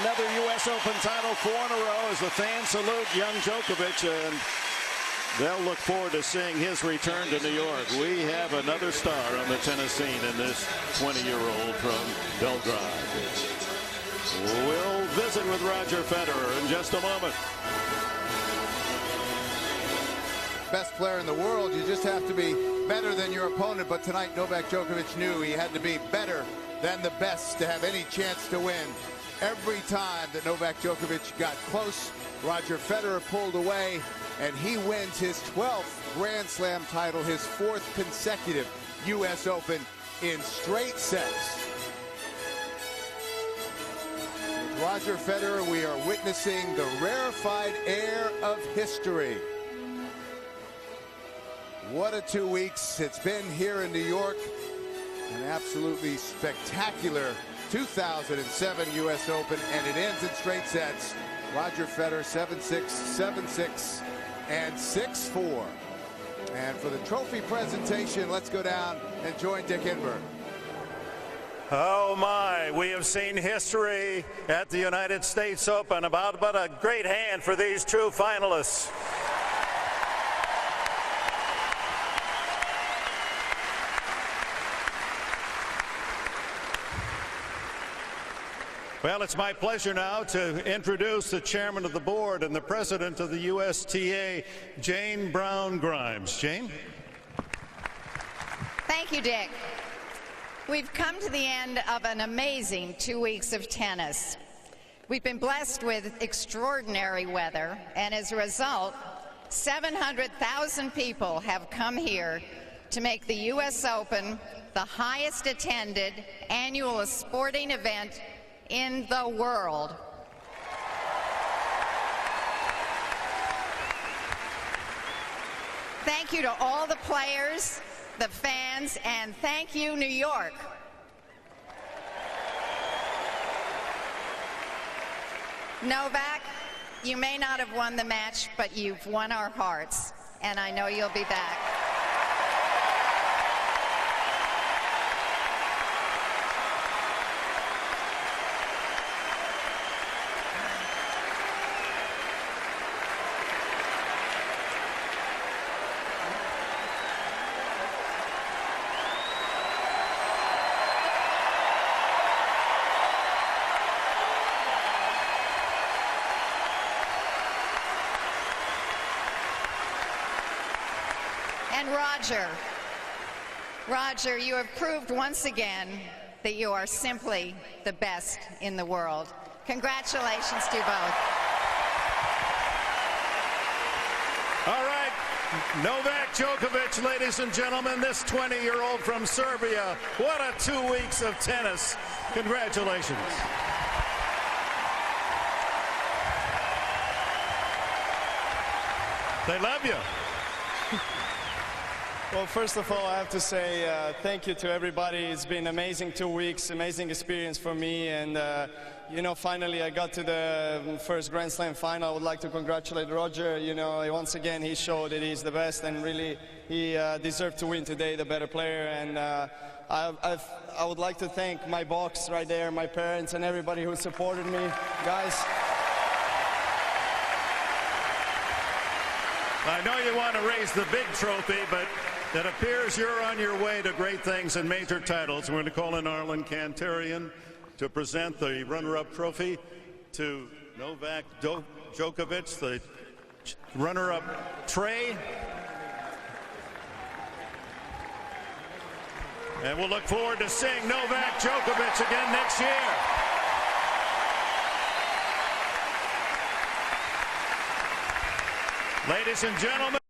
another U.S. Open title, 4 in a row, as the fans salute young Djokovic, and they'll look forward to seeing his return to New York. We have another star on the tennis scene in this 20-year-old from Belgrade. We'll visit with Roger Federer in just a moment. Best player in the world, you just have to be better than your opponent. But tonight, Novak Djokovic knew he had to be better than the best to have any chance to win. Every time that Novak Djokovic got close, Roger Federer pulled away, and he wins his 12th Grand Slam title, his 4th consecutive U.S. Open in straight sets. With Roger Federer, we are witnessing the rarefied air of history. What a 2 weeks it's been here in New York. An absolutely spectacular 2007 U.S. Open, and it ends in straight sets. Roger Federer 7-6, 7-6, and 6-4. And for the trophy presentation, let's go down and join Dick Enberg. Oh my, we have seen history at the United States Open. About a great hand for these true finalists. Well, it's my pleasure now to introduce the chairman of the board and the president of the USTA, Jane Brown Grimes. Jane? Thank you, Dick. We've come to the end of an amazing 2 weeks of tennis. We've been blessed with extraordinary weather, and as a result, 700,000 people have come here to make the U.S. Open the highest attended annual sporting event in the world. Thank you to all the players, the fans, and thank you, New York. Novak, you may not have won the match, but you've won our hearts, and I know you'll be back. And Roger, you have proved once again that you are simply the best in the world. Congratulations to you both. All right, Novak Djokovic, ladies and gentlemen, this 20-year-old from Serbia. What a 2 weeks of tennis. Congratulations. They love you. Well, first of all, I have to say thank you to everybody. It's been amazing 2 weeks, amazing experience for me. And, you know, finally I got to the first Grand Slam final. I would like to congratulate Roger. You know, once again, he showed that he's the best, and really he deserved to win today, the better player. And I would like to thank my box right there, my parents, and everybody who supported me. Guys. I know you want to raise the big trophy, but it appears you're on your way to great things and major titles. We're going to call in Arlen Kantarian to present the runner-up trophy to Novak Djokovic, the runner-up Trey. And we'll look forward to seeing Novak Djokovic again next year. Ladies and gentlemen.